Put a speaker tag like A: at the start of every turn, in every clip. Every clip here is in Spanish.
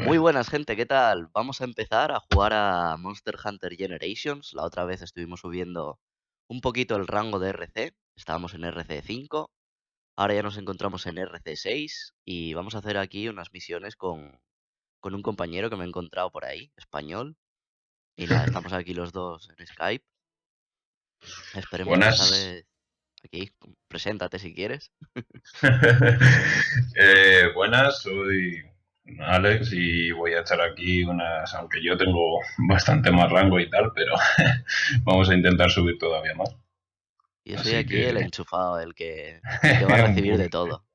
A: Muy buenas, gente, ¿qué tal? Vamos a empezar a jugar a Monster Hunter Generations. La otra vez estuvimos subiendo un poquito el rango de RC. Estábamos en RC 5, ahora ya nos encontramos en RC 6 y vamos a hacer aquí unas misiones con un compañero que me he encontrado por ahí, español. Y nada, estamos aquí los dos en Skype. Esperemos que esta
B: Buenas.
A: vez aquí, preséntate si quieres.
B: Buenas, soy Alex y voy a echar aquí unas, aunque yo tengo bastante más rango y tal, pero vamos a intentar subir todavía más.
A: Yo soy
B: Así
A: aquí el
B: que,
A: enchufado, el que va a
B: un
A: recibir de
B: poco.
A: todo.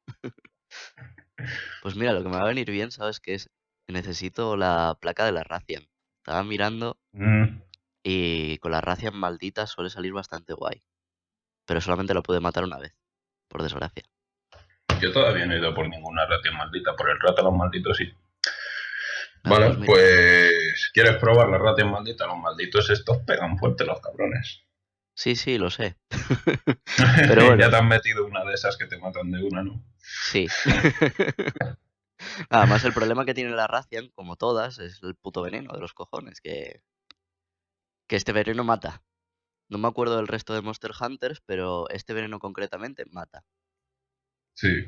A: Pues mira, lo que me va a venir bien, ¿sabes qué es? Necesito la placa de la Rathian. Estaba mirando
B: Mm,
A: y con la Rathian maldita suele salir bastante guay. Pero solamente lo puede matar una vez, por desgracia.
B: yo todavía no he ido por ninguna ratio maldita, por el rato los malditos sí.
A: Ah, pues
B: Vale,
A: mira.
B: pues ¿quieres probar la ratio maldita? Los malditos estos pegan fuerte los cabrones.
A: Sí, sí, lo sé. Pero
B: Ya
A: bueno,
B: te has metido una de esas que te matan de una, ¿no?
A: sí. Además, el problema que tiene la Rathian, como todas, es el puto veneno de los cojones, que este veneno mata. No me acuerdo del resto de Monster Hunters, pero este veneno concretamente mata.
B: Sí.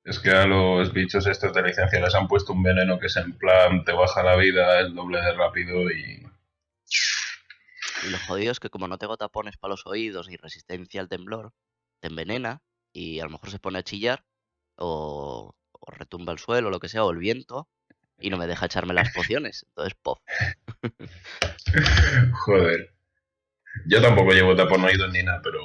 B: Es que a los bichos estos de licencia les han puesto un veneno que es en plan, te baja la vida el doble de rápido y...
A: Y lo jodido es que como no tengo tapones para los oídos y resistencia al temblor, te envenena y a lo mejor se pone a chillar o retumba el suelo, o lo que sea, o el viento, y no me deja echarme las pociones. Entonces, pof.
B: Joder. Yo tampoco llevo tapón oídos ni nada, pero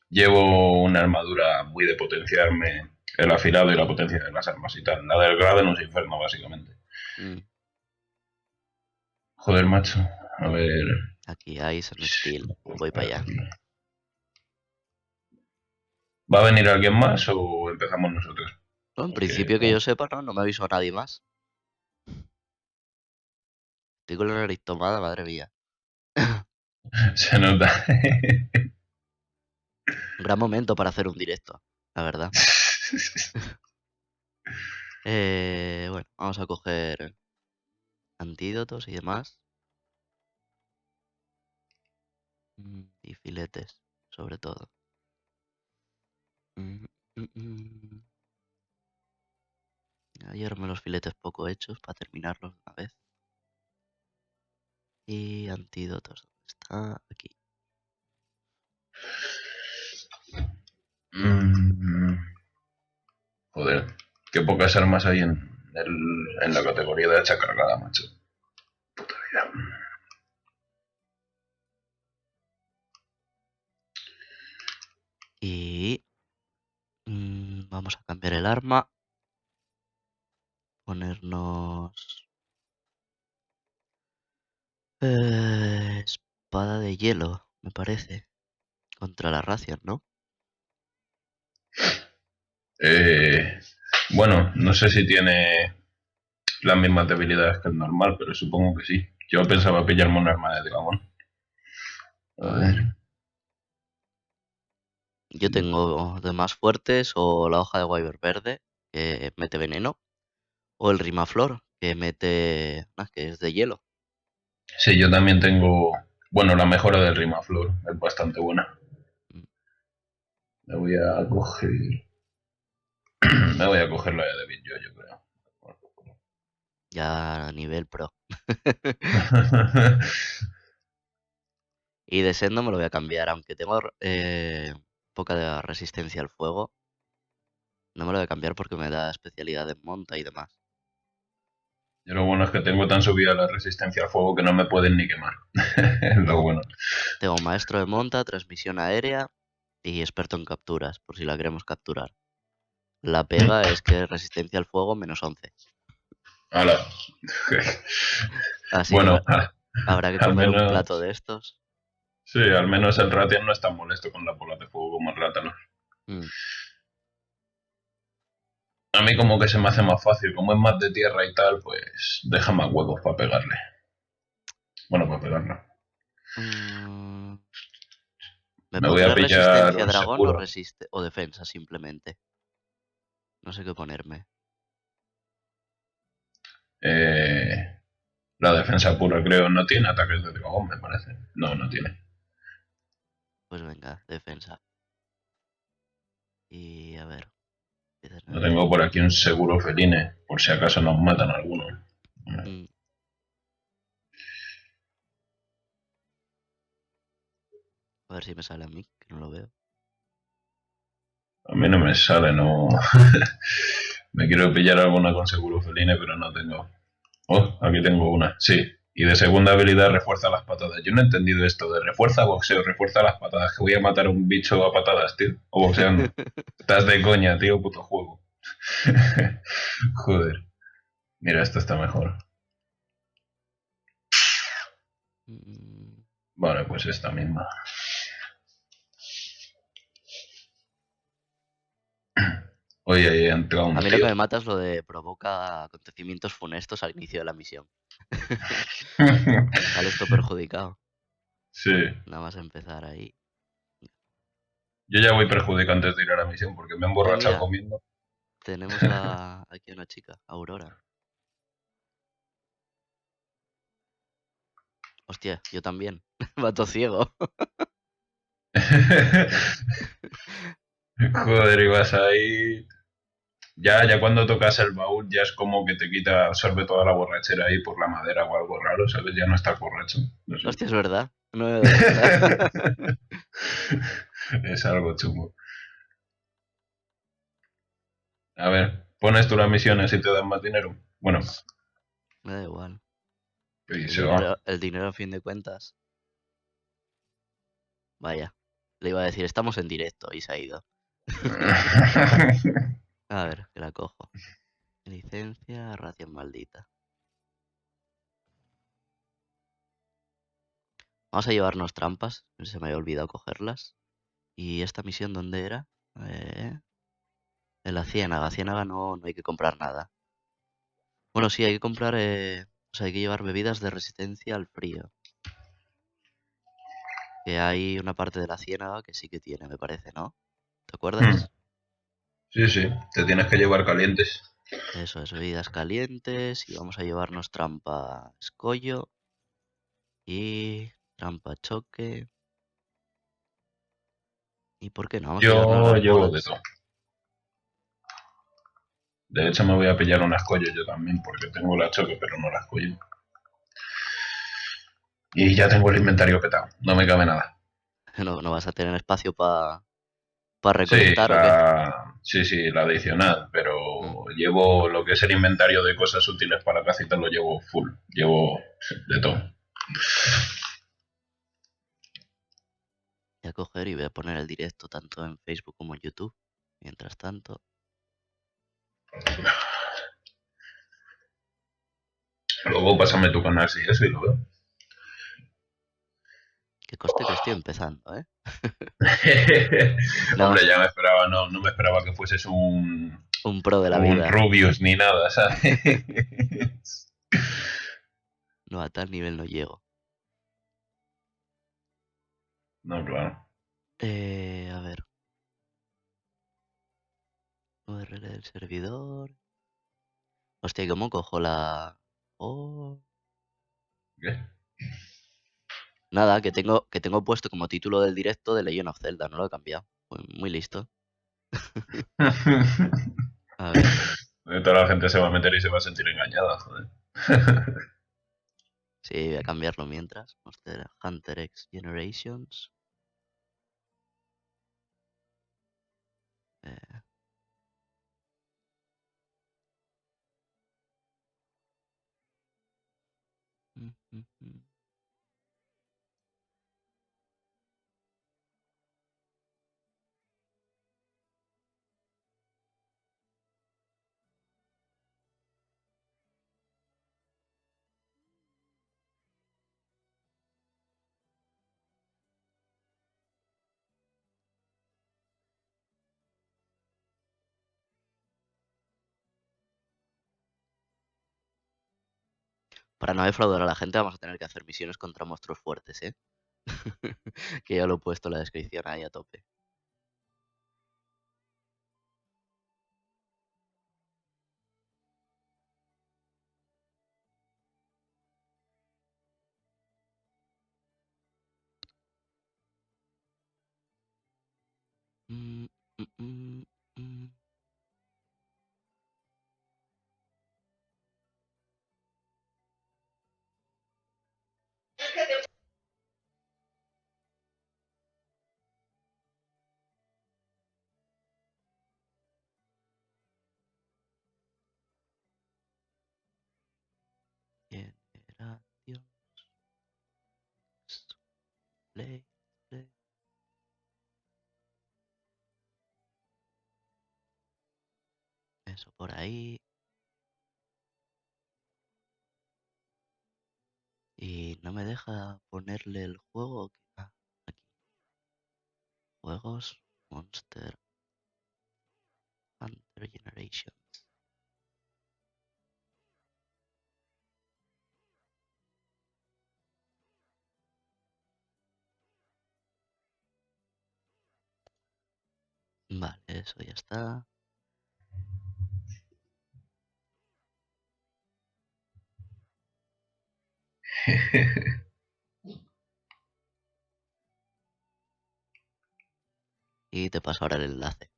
B: llevo una armadura muy de potenciarme el afilado y la potencia de las armas y tal. La del grado no es inferno, básicamente.
A: Mm,
B: Joder, macho. A ver...
A: Aquí hay Sun Steel. Voy para allá.
B: ¿Va a venir alguien más o empezamos nosotros?
A: No, en
B: Porque
A: principio que yo sepa, no me avisó nadie más. Estoy con la nariz tomada, madre mía.
B: se nota.
A: Gran momento para hacer un directo, la verdad. Bueno, vamos a coger antídotos y demás. Y filetes, sobre todo. Mm, mm, mm. Ayer me los filetes poco hechos para terminarlos de una vez. Y antídotos, ¿dónde está? Aquí.
B: Mm, Joder, qué pocas armas hay en la categoría de hacha cargada, macho. Puta vida.
A: Y vamos a cambiar el arma. Ponernos espada de hielo, me parece. Contra la Rathian, ¿no?
B: Eh, bueno, no sé si tiene las mismas debilidades que el normal, pero supongo que sí. Yo pensaba pillarme una arma de dragón. A
A: A ver.
B: ver.
A: Yo tengo de más fuertes o la hoja de Wyvern verde, que mete veneno. O el rimaflor, que mete... que es de hielo.
B: Sí, yo también tengo. Bueno, la mejora del Rimaflor es bastante buena.
A: Mm,
B: Me voy a coger. Me voy a coger la de David yo creo.
A: Ya a nivel pro. Y de sed no me lo voy a cambiar, aunque tengo poca resistencia al fuego. No me lo voy a cambiar porque me da especialidad en monta y demás.
B: Yo lo bueno es que tengo tan subida la resistencia al fuego que no me pueden ni quemar. Es lo bueno.
A: Tengo maestro de monta, transmisión aérea y experto en capturas, por si la queremos capturar. La pega es que resistencia al fuego -11.
B: Hala.
A: Así que
B: Bueno,
A: habrá que
B: al
A: comer un
B: menos.
A: plato de estos.
B: Sí, al menos el Ratian no es tan molesto con las bolas de fuego como el Rátalos.
A: Mm,
B: A mí como que se me hace más fácil, como es más de tierra y tal, pues deja más huevos para pegarle. Bueno, para pegarle.
A: mm, ¿Me
B: Me voy a
A: pondré
B: pillar
A: resistencia
B: un
A: dragón o,
B: seguro.
A: o defensa simplemente? No sé qué ponerme.
B: Eh, la defensa pura creo no tiene ataques de dragón, me parece. No, no tiene.
A: Pues venga, defensa. Y a ver.
B: No tengo por aquí un seguro feline, por si acaso nos matan algunos.
A: Mm, A ver si me sale a mí, que no lo veo.
B: A mí no me sale, no. Me quiero pillar alguna con seguro feline, pero no tengo. Oh, aquí tengo una, sí. Y de segunda habilidad refuerza las patadas. Yo no he entendido esto de refuerza boxeo, refuerza las patadas. Que voy a matar a un bicho a patadas, tío. O boxeando. Estás de coña, tío, puto juego. Joder. Mira, esto está mejor.
A: Mm,
B: Vale, pues esta misma. Oye, ahí ha entrado
A: A
B: un
A: mí lo
B: tío.
A: que me mata es lo de provoca acontecimientos funestos al inicio de la misión. Sale esto perjudicado.
B: Sí.
A: Nada más empezar ahí.
B: Yo ya voy perjudicado antes de ir a la misión porque me he emborrachado
A: Mira,
B: comiendo.
A: tenemos aquí a una chica, Aurora. Hostia, yo también. Vato ciego.
B: Joder, ibas ahí. Ya cuando tocas el baúl ya es como que te quita, absorbe toda la borrachera ahí por la madera o algo raro, ¿sabes? Ya no estás borracho. No sé.
A: Hostia, es verdad. No me he dado cuenta.
B: Es algo chungo. A ver, pones tú las misiones y te dan más dinero. Bueno,
A: Me da igual.
B: y se va.
A: El dinero a fin de cuentas. Vaya. Le iba a decir, estamos en directo y se ha ido. A ver, que la cojo. Licencia, ración maldita. Vamos a llevarnos trampas. Se me había olvidado cogerlas. ¿Y esta misión dónde era? Eh, en la ciénaga. Ciénaga no hay que comprar nada. Bueno, sí, hay que comprar... o sea, hay que llevar bebidas de resistencia al frío. Que hay una parte de la ciénaga que sí que tiene, me parece, ¿no? ¿Te
B: Hmm.
A: acuerdas?
B: Sí, sí, te tienes que llevar calientes.
A: Eso es, bebidas calientes. Y vamos a llevarnos trampa escollo y trampa choque. ¿Y por qué no? Vamos a llevarnos
B: Yo
A: las
B: llevo de
A: bolas.
B: todo. De hecho, me voy a pillar unas collas yo también, porque tengo la choque, pero no las collo. Y ya tengo el inventario petado, no me cabe nada.
A: No vas a tener espacio para
B: Sí,
A: recolectar o qué.
B: sí, sí, la adicional, pero
A: Mm,
B: llevo lo que es el inventario de cosas útiles para cacita, lo llevo full. Llevo de todo.
A: Voy a coger y voy a poner el directo tanto en Facebook como en YouTube. Mientras tanto,
B: Luego pásame tu canal si eso y lo veo.
A: que conste que estoy empezando, ¿eh? Nada
B: Hombre,
A: más
B: ya me esperaba, no me esperaba que fueses
A: un pro de la
B: un
A: vida.
B: Rubius ni nada, ¿sabes?
A: No, a tal nivel no llego.
B: No, claro.
A: A ver. URL del servidor. Hostia, ¿y cómo cojo la...? Oh.
B: ¿Qué?
A: Nada, que tengo puesto como título del directo de Legend of Zelda. No lo he cambiado. Muy listo. A ver.
B: Toda la gente se va a meter y se va a sentir engañada, joder.
A: Sí, voy a cambiarlo mientras. Monster Hunter X Generations. Eh, mm, mm, mm. Para no defraudar a la gente vamos a tener que hacer misiones contra monstruos fuertes, ¿eh? Que ya lo he puesto en la descripción ahí a tope. Mm, mm, mm, mm. Generations. Play, play. Eso por ahí. Y no me deja ponerle el juego. Ah, aquí. Juegos. Monster Hunter Generation. Vale, eso ya está. Y te paso ahora el enlace.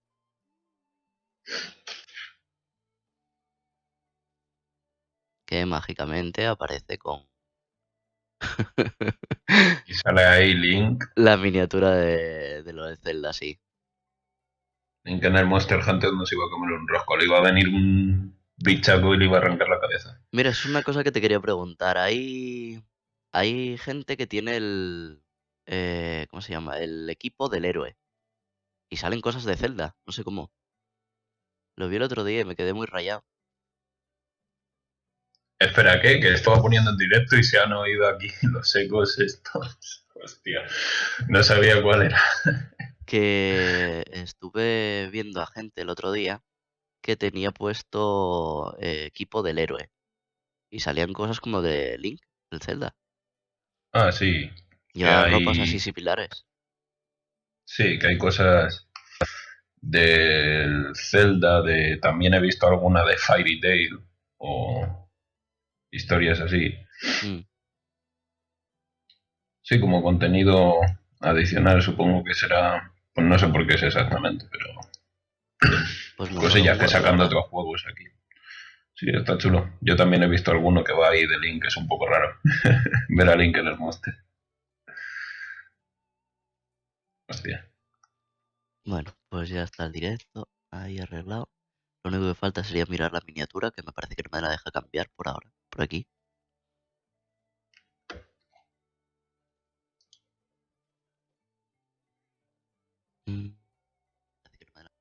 A: Que mágicamente aparece con
B: Y sale ahí Link.
A: la miniatura de lo de Zelda, sí.
B: Link en el Monster Hunter no se iba a comer un rosco. Le iba a venir un bichaco y le iba a arrancar la cabeza.
A: Mira, es una cosa que te quería preguntar. Hay gente que tiene ¿cómo se llama? El equipo del héroe. Y salen cosas de Zelda. No sé cómo. Lo vi el otro día y me quedé muy rayado.
B: Espera, ¿qué? Que estaba poniendo en directo y se han oído aquí los ecos estos. Hostia, no sabía cuál era.
A: Que estuve viendo a gente el otro día que tenía puesto equipo del héroe. Y salían cosas como de Link, del Zelda.
B: Ah, sí, que
A: Llevaba ropas así
B: hay.
A: similares.
B: Sí, que hay cosas del Zelda, de. También he visto alguna de Fairy Tail o historias así.
A: Mm,
B: Sí, como contenido adicional, supongo que será. Pues no sé por qué es exactamente, pero
A: pues me mola un
B: cosillas que
A: huevo, la
B: sacan de
A: verdad.
B: otros juegos aquí. Sí, está chulo. Yo también he visto alguno que va ahí de Link, que es un poco raro. Ver a Link en el monster. Hostia.
A: Bueno, pues ya está el directo. Ahí arreglado. Lo único que falta sería mirar la miniatura, que me parece que no me la deja cambiar por ahora. Por aquí. Mm, parece que no me la-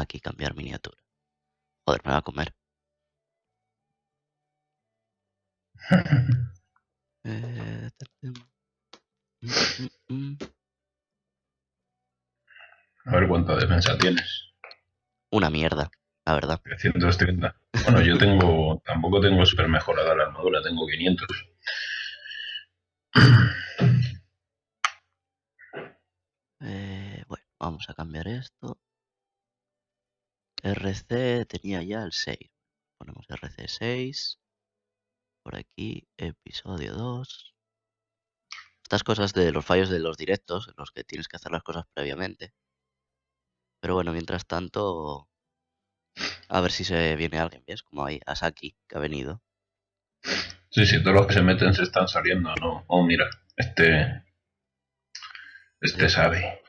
A: Aquí cambiar miniatura. Joder, me va a comer. Eh, tum, mm, mm, mm.
B: A ver cuánta defensa tienes.
A: Una mierda, la verdad.
B: 330. Bueno, yo tengo. Tampoco tengo super mejorada la armadura, tengo 500.
A: Bueno, vamos a cambiar esto. RC tenía ya el 6. Ponemos RC 6. Por aquí, episodio 2. Estas cosas de los fallos de los directos, en los que tienes que hacer las cosas previamente. Pero bueno, mientras tanto, a ver si se viene alguien, ¿ves? Como hay Asaki, que ha venido.
B: Sí, sí, todos los que se meten se están saliendo, ¿no? Oh, mira, este. Este
A: Sí.
B: sabe.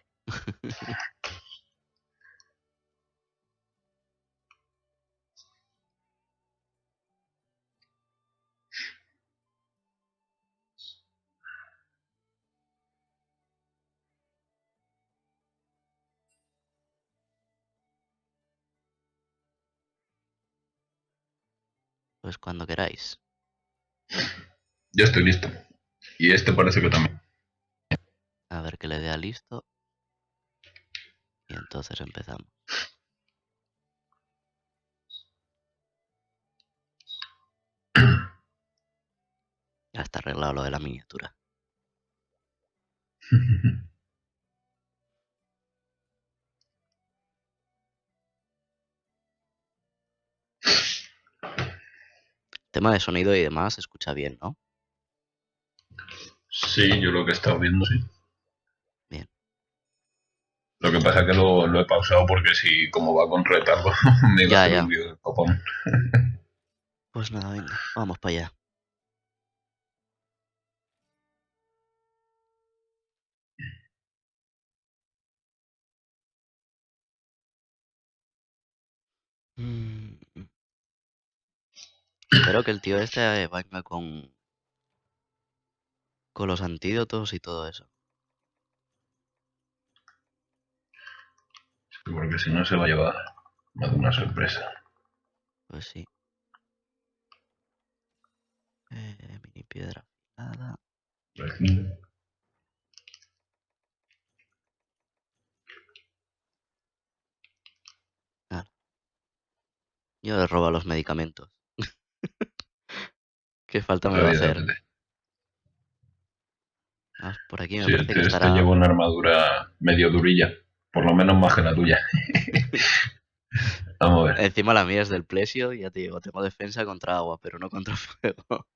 A: Pues cuando queráis.
B: Yo estoy listo. Y este parece que también.
A: A ver que le dé a listo. Y entonces empezamos. Ya está arreglado lo de la miniatura. Tema de sonido y demás se escucha bien, ¿no?
B: Sí, yo lo que he estado viendo, sí.
A: Bien.
B: Lo que pasa es que lo he pausado porque si, como va con retardo, me iba a
A: Ya,
B: hacer un
A: ya.
B: lío de copón.
A: Pues nada, venga, vamos para allá. Mm, Espero que el tío este venga con los antídotos y todo eso.
B: Porque si no se va a llevar más de una sorpresa.
A: Pues sí. Mini piedra afilada.
B: Aquí.
A: Ah, yo le robo los medicamentos. ¿Qué falta me va a hacer?
B: Rápidamente.
A: Vamos, por aquí me
B: Sí,
A: parece que
B: este
A: estará.
B: lleva una armadura medio durilla. Por lo menos más que la tuya. Vamos a ver.
A: Encima la mía es del Plesio, ya te digo, tengo defensa contra agua, pero no contra fuego.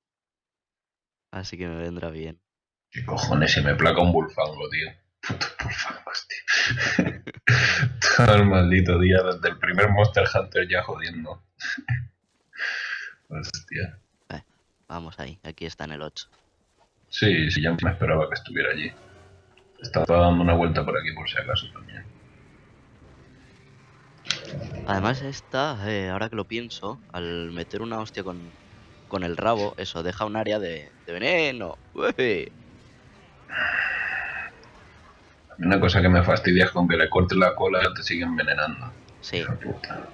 A: Así que me vendrá bien.
B: ¿Qué cojones? Si me placa un bulfango, tío. Putos bulfangos, tío. Todo el maldito día, desde el primer Monster Hunter ya jodiendo. Hostia.
A: Eh, Vamos ahí, aquí está en el 8.
B: Sí, sí, ya me esperaba que estuviera allí. Estaba dando una vuelta por aquí por si acaso también.
A: Además esta, ahora que lo pienso, al meter una hostia con el rabo, eso deja un área de veneno. ¡Ué!
B: Una cosa que me fastidia es con que le cortes la cola y te siguen envenenando.
A: Sí,
B: Hija puta.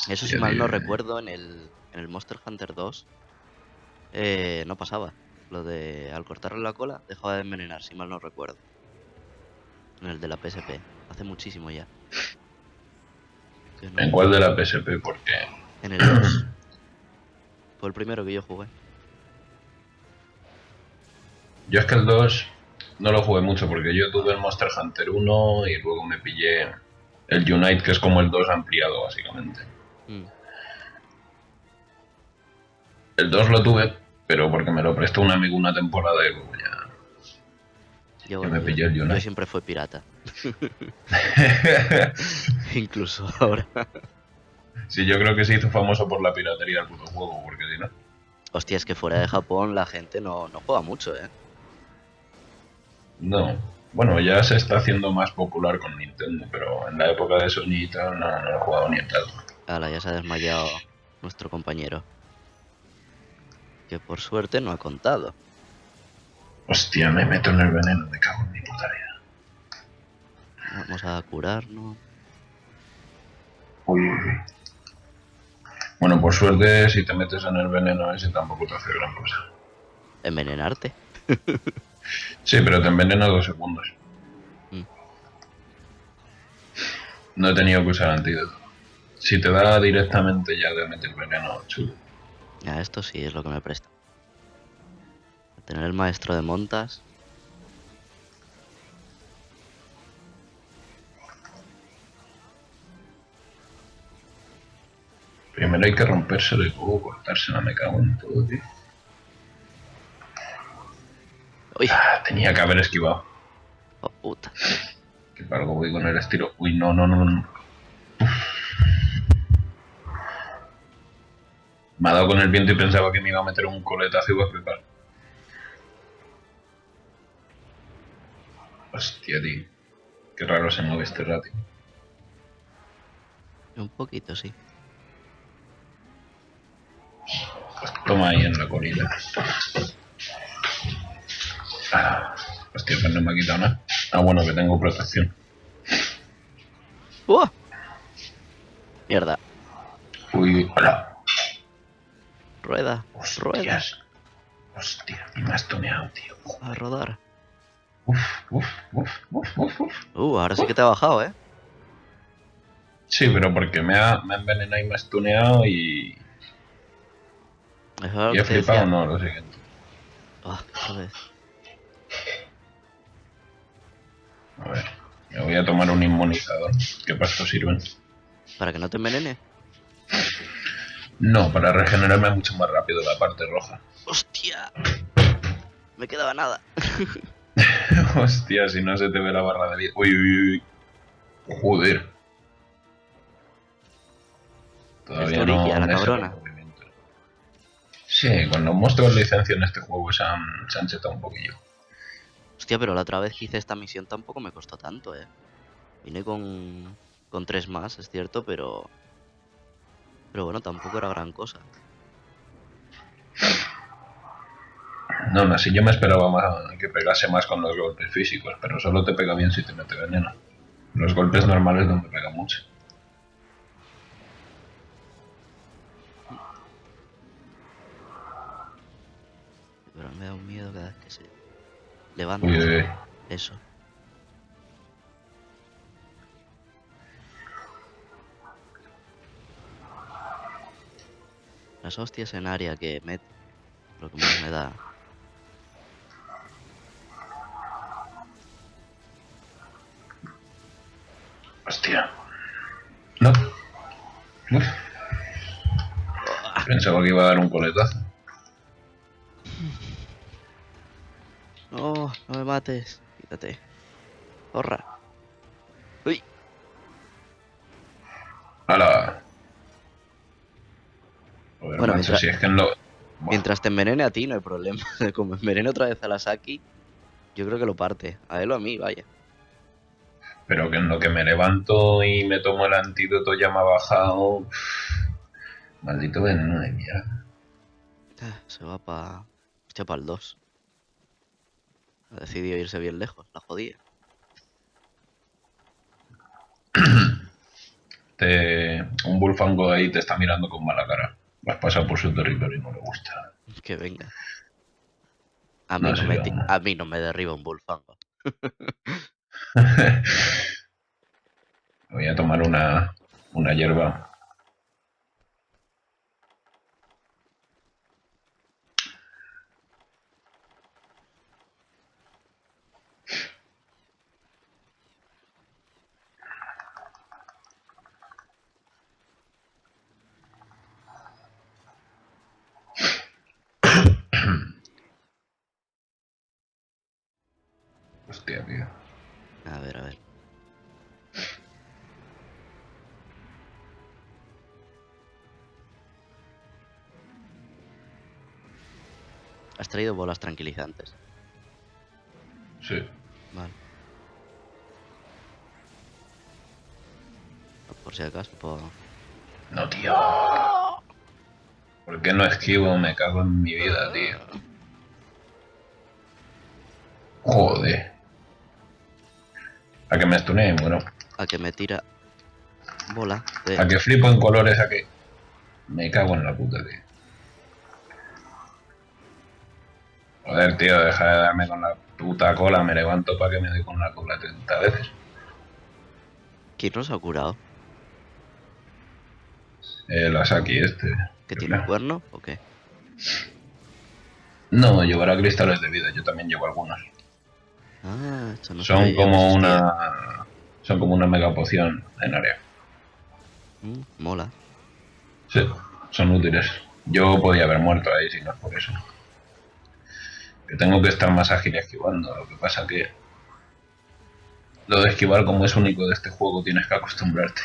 A: eso si
B: Ya
A: mal no
B: diré.
A: recuerdo en el Monster Hunter 2 no pasaba. Lo de al cortarle la cola dejaba de envenenar, si mal no recuerdo. En el de la PSP, hace muchísimo ya. Que
B: ¿En
A: no.
B: cuál de la PSP? Porque
A: En el 2. Fue el primero que yo jugué.
B: yo es que el 2 no lo jugué mucho porque yo tuve el Monster Hunter 1 y luego me pillé el Unite, que es como el 2 ampliado básicamente.
A: Mm,
B: El 2 lo tuve, pero porque me lo prestó un amigo una temporada y luego
A: Yo
B: ya
A: bueno,
B: me
A: yo,
B: pillé el
A: yo
B: Unite.
A: siempre fui pirata. Incluso ahora.
B: Sí, yo creo que se hizo famoso por la piratería del puto juego, porque si no.
A: Hostia, es que fuera de Japón la gente no juega mucho, ¿eh?
B: No. Bueno, ya se está haciendo más popular con Nintendo, pero en la época de Sony y tal no lo he jugado ni en tal.
A: Ala, ya se ha desmayado nuestro compañero. Que por suerte no ha contado.
B: Hostia, me meto en el veneno, me cago en mi puta vida.
A: Vamos a curarnos.
B: Uy, uy, uy. Bueno, por suerte, si te metes en el veneno ese tampoco te hace gran cosa.
A: Envenenarte.
B: Sí, pero te envenena 2 segundos.
A: Mm,
B: No he tenido que usar antídoto. Si te da directamente ya de meter veneno, chulo.
A: Ya, esto sí es lo que me presta. Tener el maestro de montas.
B: Primero hay que rompérselo y luego cortársela, me cago en todo, tío.
A: Uy,
B: Ah, tenía que haber esquivado.
A: oh puta.
B: Que para algo voy con el estilo. Uy, no, no, no, no. Me ha dado con el viento y pensaba que me iba a meter un coletazo y iba a flipar. Hostia, tío. Qué raro se mueve este ratio.
A: Un poquito, sí.
B: Pues toma ahí en la colina. Ah, hostia, pues no me ha quitado nada. Ah, bueno, que tengo protección.
A: ¡Uah! Mierda.
B: Uy, hola.
A: Rueda, rueda.
B: Hostias. Hostia, y me has toneado, tío.
A: A rodar.
B: Uf, uf, uf, uf, uf, uf.
A: Ahora sí que te ha bajado, ¿eh?
B: Sí, pero porque me ha envenenado y me ha stuneado y
A: Eso es lo
B: he
A: que te
B: flipado,
A: decía.
B: no, lo siguiente.
A: Otra vez.
B: A ver, me voy a tomar un inmunizador. ¿Qué para esto sirven?
A: Para que no te envenene.
B: No, para regenerarme mucho más rápido la parte roja.
A: Hostia. ¡Hostia! Me quedaba nada.
B: Hostia, si no se te ve la barra de vida. Uy, uy, uy. Joder.
A: Es
B: Todavía
A: durilla
B: no
A: la
B: me sé los
A: cabrona.
B: movimientos. Sí, con los monstruos licencia en este juego se han chetado un poquillo.
A: Hostia, pero la otra vez que hice esta misión tampoco me costó tanto, eh. Vine con 3 más, es cierto, pero... Pero bueno, tampoco era gran cosa.
B: No, aún así yo me esperaba más, que pegase más con los golpes físicos, pero solo te pega bien si te mete veneno. Los golpes normales no me pegan mucho.
A: Pero me da un miedo cada vez que se
B: Uy,
A: levanta.
B: uy, uy.
A: Eso. Las hostias en área que mete. Lo que más me da.
B: Hostia. No. Uf,
A: ¡Uah!
B: pensaba que iba a dar un coletazo.
A: No, no me mates. Quítate. Horra. Uy.
B: ¡Hala! Joder,
A: Bueno,
B: macho, si es que en lo... Buah.
A: mientras te envenene a ti no hay problema. Como envenene otra vez a la Saki, yo creo que lo parte. A él o a mí, vaya.
B: Pero que en lo que me levanto y me tomo el antídoto ya me ha bajado... Uf, maldito veneno de mierda.
A: Se va para... Hostia, para el 2. Ha decidido irse bien lejos, la jodía.
B: Un bullfango ahí te está mirando con mala cara. Vas a pasar por su territorio y no le gusta.
A: Que venga.
B: No sé, vamos.
A: A mí no me derriba un bullfango.
B: Voy a tomar una hierba. Hostia, tío.
A: A ver, a ver. Has traído bolas tranquilizantes.
B: Sí.
A: Vale. Por si acaso, pues...
B: No, tío. ¿Por qué no esquivo? Me cago en mi vida, tío. Joder. A que me stune, bueno.
A: A que me tira bola de...
B: A que flipo en colores, a que... Me cago en la puta, tío. Joder, tío, deja de darme con la puta cola. Me levanto para que me dé con la cola 30 veces.
A: ¿Quién nos ha curado?
B: El Asaki este.
A: ¿Que
B: Creo
A: tiene un
B: que.
A: cuerno o qué?
B: No, llevará cristales de vida. Yo también llevo algunos.
A: Ah, esto no sabía
B: Son
A: yo que
B: como
A: existía.
B: una... Son como una mega poción en área.
A: Mola.
B: Sí, son útiles. Yo podía haber muerto ahí si no es por eso. Que tengo que estar más ágil esquivando. Lo que pasa que lo de esquivar, como es único de este juego, tienes que acostumbrarte.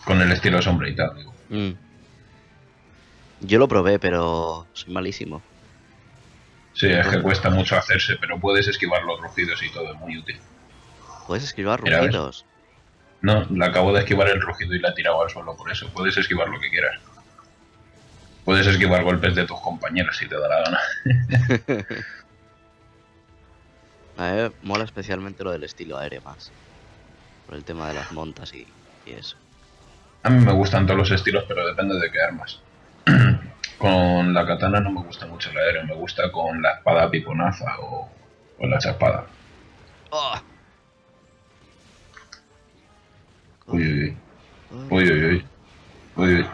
B: Con el estilo sombra y tal, digo.
A: Mm. Yo lo probé, pero soy malísimo.
B: Sí, es que
A: Entonces,
B: cuesta mucho hacerse, pero puedes esquivar los rugidos y todo, es muy útil.
A: puedes esquivar
B: Mira, ¿ves?
A: rugidos.
B: No, le acabo de esquivar el rugido y la he tirado al suelo por eso. Puedes esquivar lo que quieras. Puedes esquivar golpes de tus compañeros si te da la gana.
A: A mí me mola especialmente lo del estilo aéreo más. Por el tema de las montas y eso.
B: A mí me gustan todos los estilos, pero depende de qué armas. Con la katana no me gusta mucho el aéreo, me gusta con la espada piconaza o la chapada.
A: ¡Oh!
B: Uy,
A: Corre,
B: uy,
A: corre.
B: uy, uy, uy, uy, uy.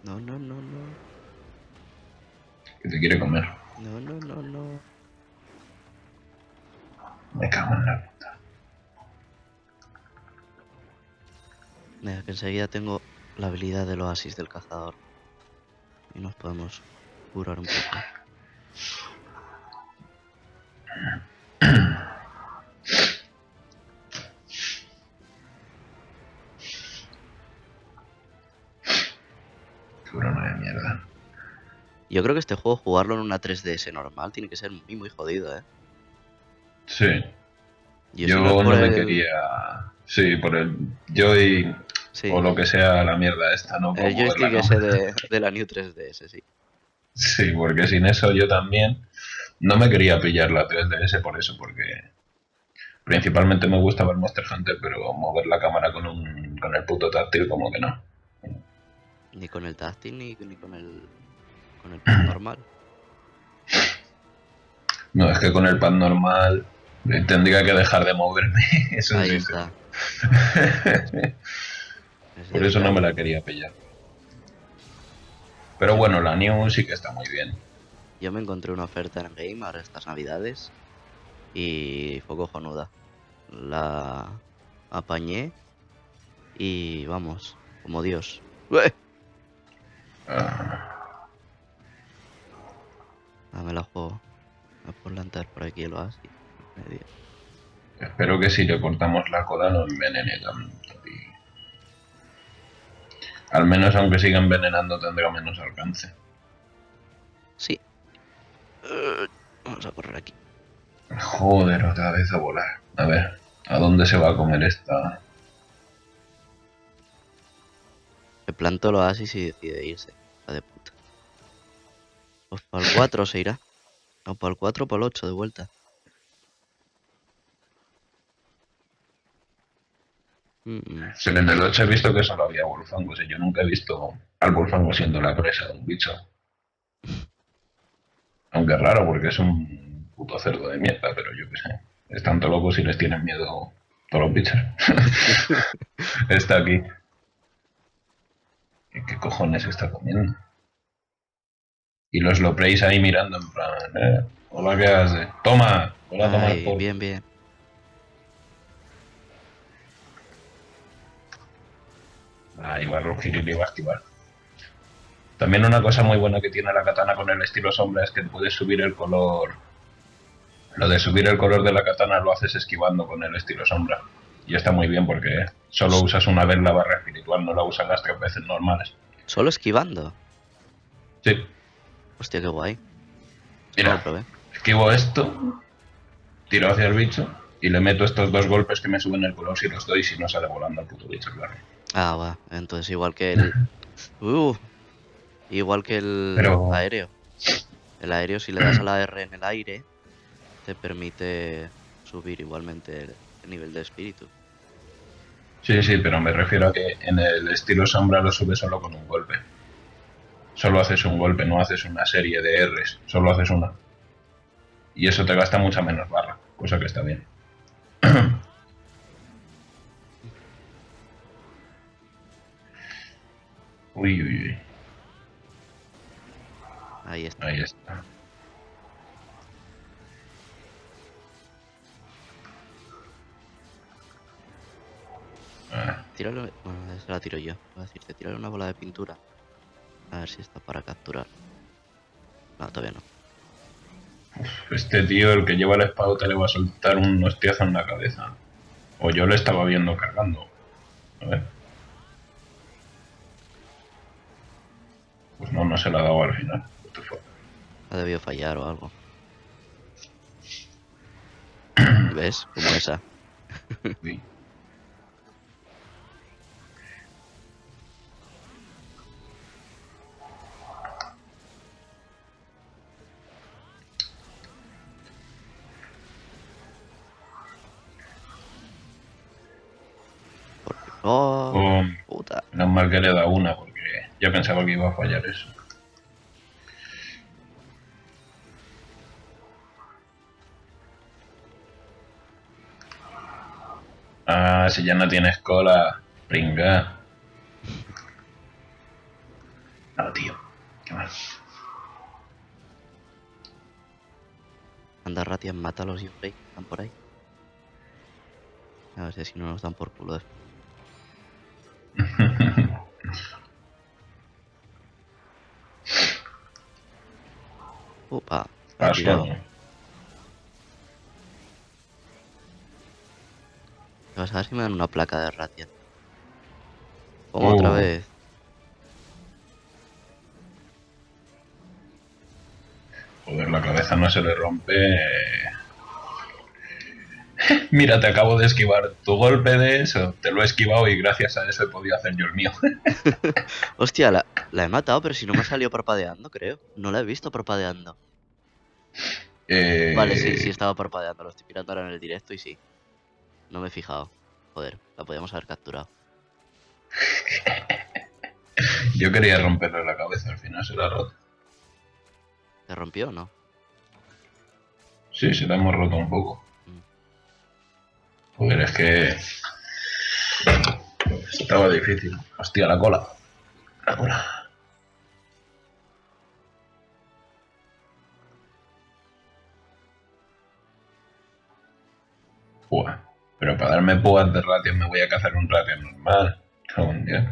A: No, no, no, no.
B: Que te quiere comer.
A: No, no, no, no.
B: Me cago en la puta.
A: Mira, que enseguida tengo la habilidad del oasis del cazador. Y nos podemos curar un poco.
B: Corona de mierda.
A: Yo creo que este juego jugarlo en una 3DS normal tiene que ser muy jodido, ¿eh?
B: Sí.
A: Si no es
B: Yo
A: por
B: no me
A: el...
B: quería. Sí, por el joy o
A: Sí,
B: lo que sea la mierda esta, no puedo
A: el
B: mover la
A: joystick ese
B: cámara.
A: de la New 3DS, sí.
B: Sí, porque sin eso yo también no me quería pillar la 3DS por eso, porque principalmente me gusta ver Monster Hunter, pero mover la cámara con el puto táctil como que no.
A: Ni con el táctil ni con el pad normal.
B: No, es que con el pad normal tendría que dejar de moverme, eso
A: Ahí
B: sí,
A: está. Es
B: por eso no me
A: desviable.
B: la quería pillar. Pero
A: Yo
B: bueno,
A: me,
B: la New sí que está muy bien.
A: yo me encontré una oferta en Game ahora estas navidades y fue cojonuda. La apañé y vamos, como Dios. ¡Ué!
B: Ah,
A: Me la juego. Me puedo plantar por aquí el oasis. Medio.
B: espero que si le cortamos la cola no envenene tanto. Al menos aunque siga envenenando tendrá menos alcance.
A: Sí. Vamos a correr aquí.
B: Joder, otra vez a volar. A ver, ¿a dónde se va a comer esta?
A: Me planto el oasis y decide irse. La de puta. Pues para el 4 se irá. O para el 4 o para el 8 de vuelta.
B: Si en el 8 he visto que solo había Wolfangos y yo nunca he visto al Wolfango siendo la presa de un bicho. Aunque es raro porque es un puto cerdo de mierda, pero yo qué sé. Están todos locos y les tienen miedo todos los bichos. Está aquí. ¿Qué cojones está comiendo? Y los Lopreis ahí mirando en plan, hola, ¿qué hace? ¡Toma! Voy a tomar
A: Ay,
B: por...
A: bien, bien.
B: Ah, iba a rugir y le iba a esquivar. También una cosa muy buena que tiene la katana con el estilo sombra es que puedes subir el color. Lo de subir el color de la katana lo haces esquivando con el estilo sombra. Y está muy bien porque solo usas una vez la barra espiritual, no la usas las 3 veces normales.
A: Solo esquivando.
B: Sí,
A: Hostia, qué guay. No lo
B: mira,
A: probé.
B: esquivo esto, tiro hacia el bicho y le meto estos 2 golpes que me suben el color si los doy, si no sale volando el puto bicho, claro.
A: Ah, va. Entonces igual que el... Uh, igual que el
B: Pero
A: aéreo. El aéreo, si le das a la R en el aire, te permite subir igualmente el nivel de espíritu.
B: sí, sí, pero me refiero a que en el estilo sombra lo subes solo con un golpe. Solo haces un golpe, no haces una serie de R's, solo haces una. Y eso te gasta mucha menos barra, cosa que está bien. Uy, uy, uy.
A: Ahí está.
B: Ahí está. Ah,
A: Tírale... Bueno, esa la tiro yo. Voy a decirte, tírale una bola de pintura. A ver si está para capturar. No, todavía no.
B: este tío, el que lleva la espada, te le va a soltar un hostiazo en la cabeza. O yo le estaba viendo cargando. A ver. Pues no, no se la ha dado al final. What the fuck.
A: Ha debido fallar o algo. ¿Ves? Como esa.
B: Uy.
A: Porque... ¡Oh!
B: Oh,
A: Puta.
B: menos mal que le da una, porque ya pensaba que iba a fallar eso. Ah, si ya no tienes cola, pringa. No, tío. ¿Qué más?
A: Anda, Ratian, mata a los Yurei que están por ahí. A ver si así no nos dan por culo después. Upa, la he
B: Pasó.
A: tirado. Vas a ver si me dan una placa de Radiant. Como otra
B: Uh,
A: vez.
B: joder, la cabeza no se le rompe. Mira, te acabo de esquivar tu golpe de eso. Te lo he esquivado y gracias a eso he podido hacer yo el mío.
A: Hostia, la he matado, pero si no me ha salido parpadeando, creo. No la he visto parpadeando. Vale, sí,
B: Eh,
A: estaba parpadeando. Lo estoy mirando ahora en el directo y sí. No me he fijado. Joder, la podíamos haber capturado.
B: yo quería romperle la cabeza, al final se la ha roto.
A: ¿Se rompió o no?
B: Sí, se la hemos roto un poco.
A: Mm.
B: Joder, es que estaba difícil. Hostia, la cola. La cola. Buah. Pero para darme púas de ratio me voy a cazar un ratio normal. Cago en Dios.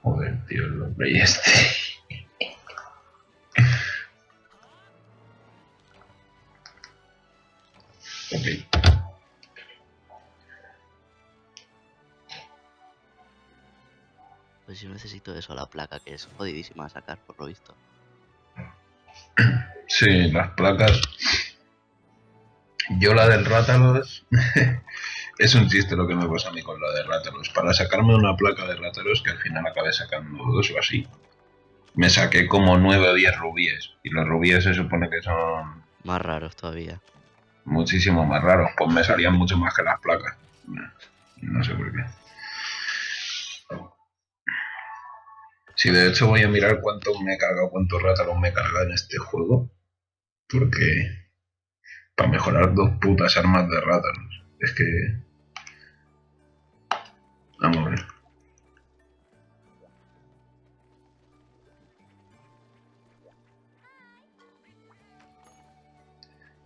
B: Joder, tío, el hombre y este. Ok.
A: Pues yo necesito eso, la placa, que es jodidísima de sacar, por lo visto.
B: Sí, las placas. Yo la del Rátalos. Es un chiste lo que me pasa a mí con la de Rátalos. Para sacarme una placa de Rátalos, que al final acabé sacando dos o así, me saqué como 9 o 10 rubíes. Y los rubíes se supone que son
A: Más raros todavía.
B: muchísimo más raros. Pues me salían mucho más que las placas. No sé por qué. Sí, de hecho voy a mirar cuánto me he cargado, cuántos Rátalos me he cargado en este juego. Porque para mejorar dos putas armas de Rátalos. Es que... Vamos a ver.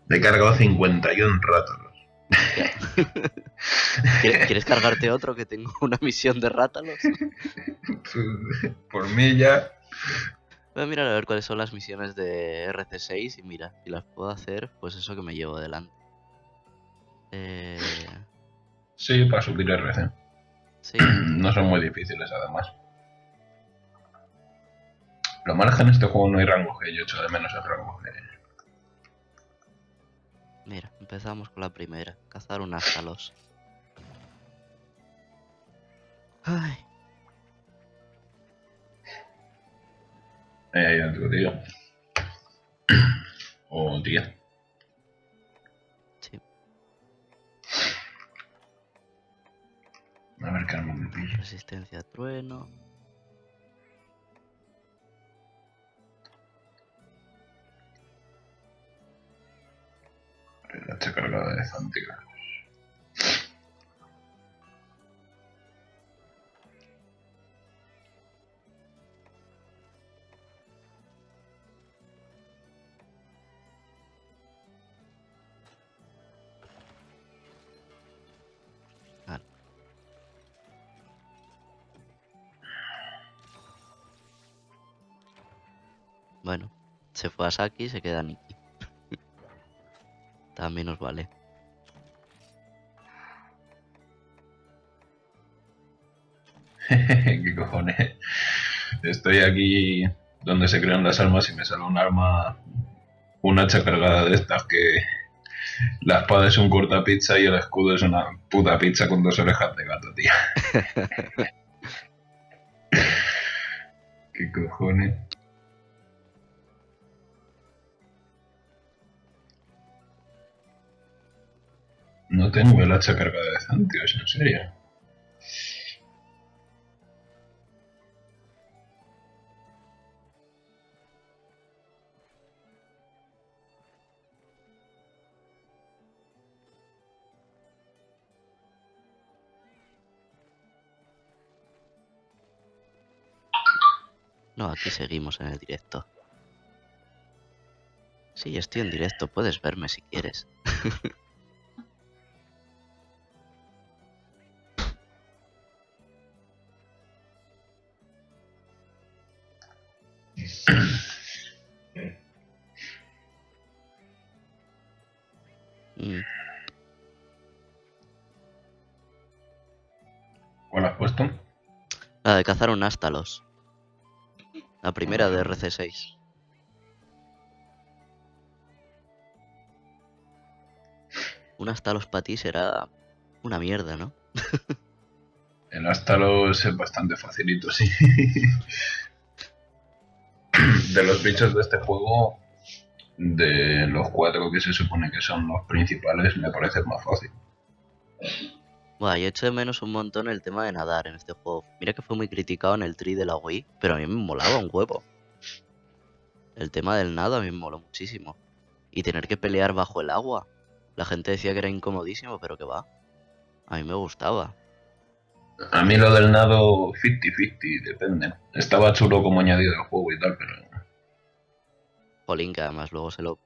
B: Me he cargado 51 Rátalos.
A: Hostia. ¿Quieres cargarte otro que tengo una misión de Rátalos?
B: Por mí ya...
A: Voy a mirar a ver cuáles son las misiones de RC6 y mira, si las puedo hacer, pues eso que me llevo delante.
B: Sí, para subir RC.
A: Sí,
B: No son muy difíciles además. Lo malo es que en este juego no hay rango G, yo echo de menos el rango G.
A: mira, empezamos con la primera, cazar un Astalos. Ay,
B: Ahí hay otro tío. O tía.
A: sí.
B: A ver qué arma me pillo.
A: Resistencia a trueno.
B: La hacha cargada de Zantiga.
A: Vale. Bueno, se fue a Saki, se queda Nikki. También nos vale.
B: ¿Qué cojones? Estoy aquí donde se crean las armas y me sale un arma, un hacha cargada de estas que la espada es un cortapizza y el escudo es una puta pizza con dos orejas de gato, tío. ¿Qué cojones? No tengo el hacha cargada de Zantios, en serio.
A: No, aquí seguimos en el directo. Sí, estoy en directo, puedes verme si quieres. Mm,
B: ¿Cuál has puesto?
A: La de cazar un Astalos. La primera de RC6. Un Astalos para ti será una mierda, ¿no?
B: El Astalos es bastante facilito, sí. De los bichos de este juego, de los 4 que se supone que son los principales, me parece el más fácil.
A: Buah, yo echo de menos un montón el tema de nadar en este juego. Mira que fue muy criticado en el tri de la Wii, pero a mí me molaba un huevo. El tema del nado a mí me moló muchísimo. Y tener que pelear bajo el agua. La gente decía que era incomodísimo, pero que va. A mí me gustaba.
B: A mí lo del nado 50-50, depende. Estaba chulo como añadido al juego y tal, pero
A: Jolín, que además luego se lo...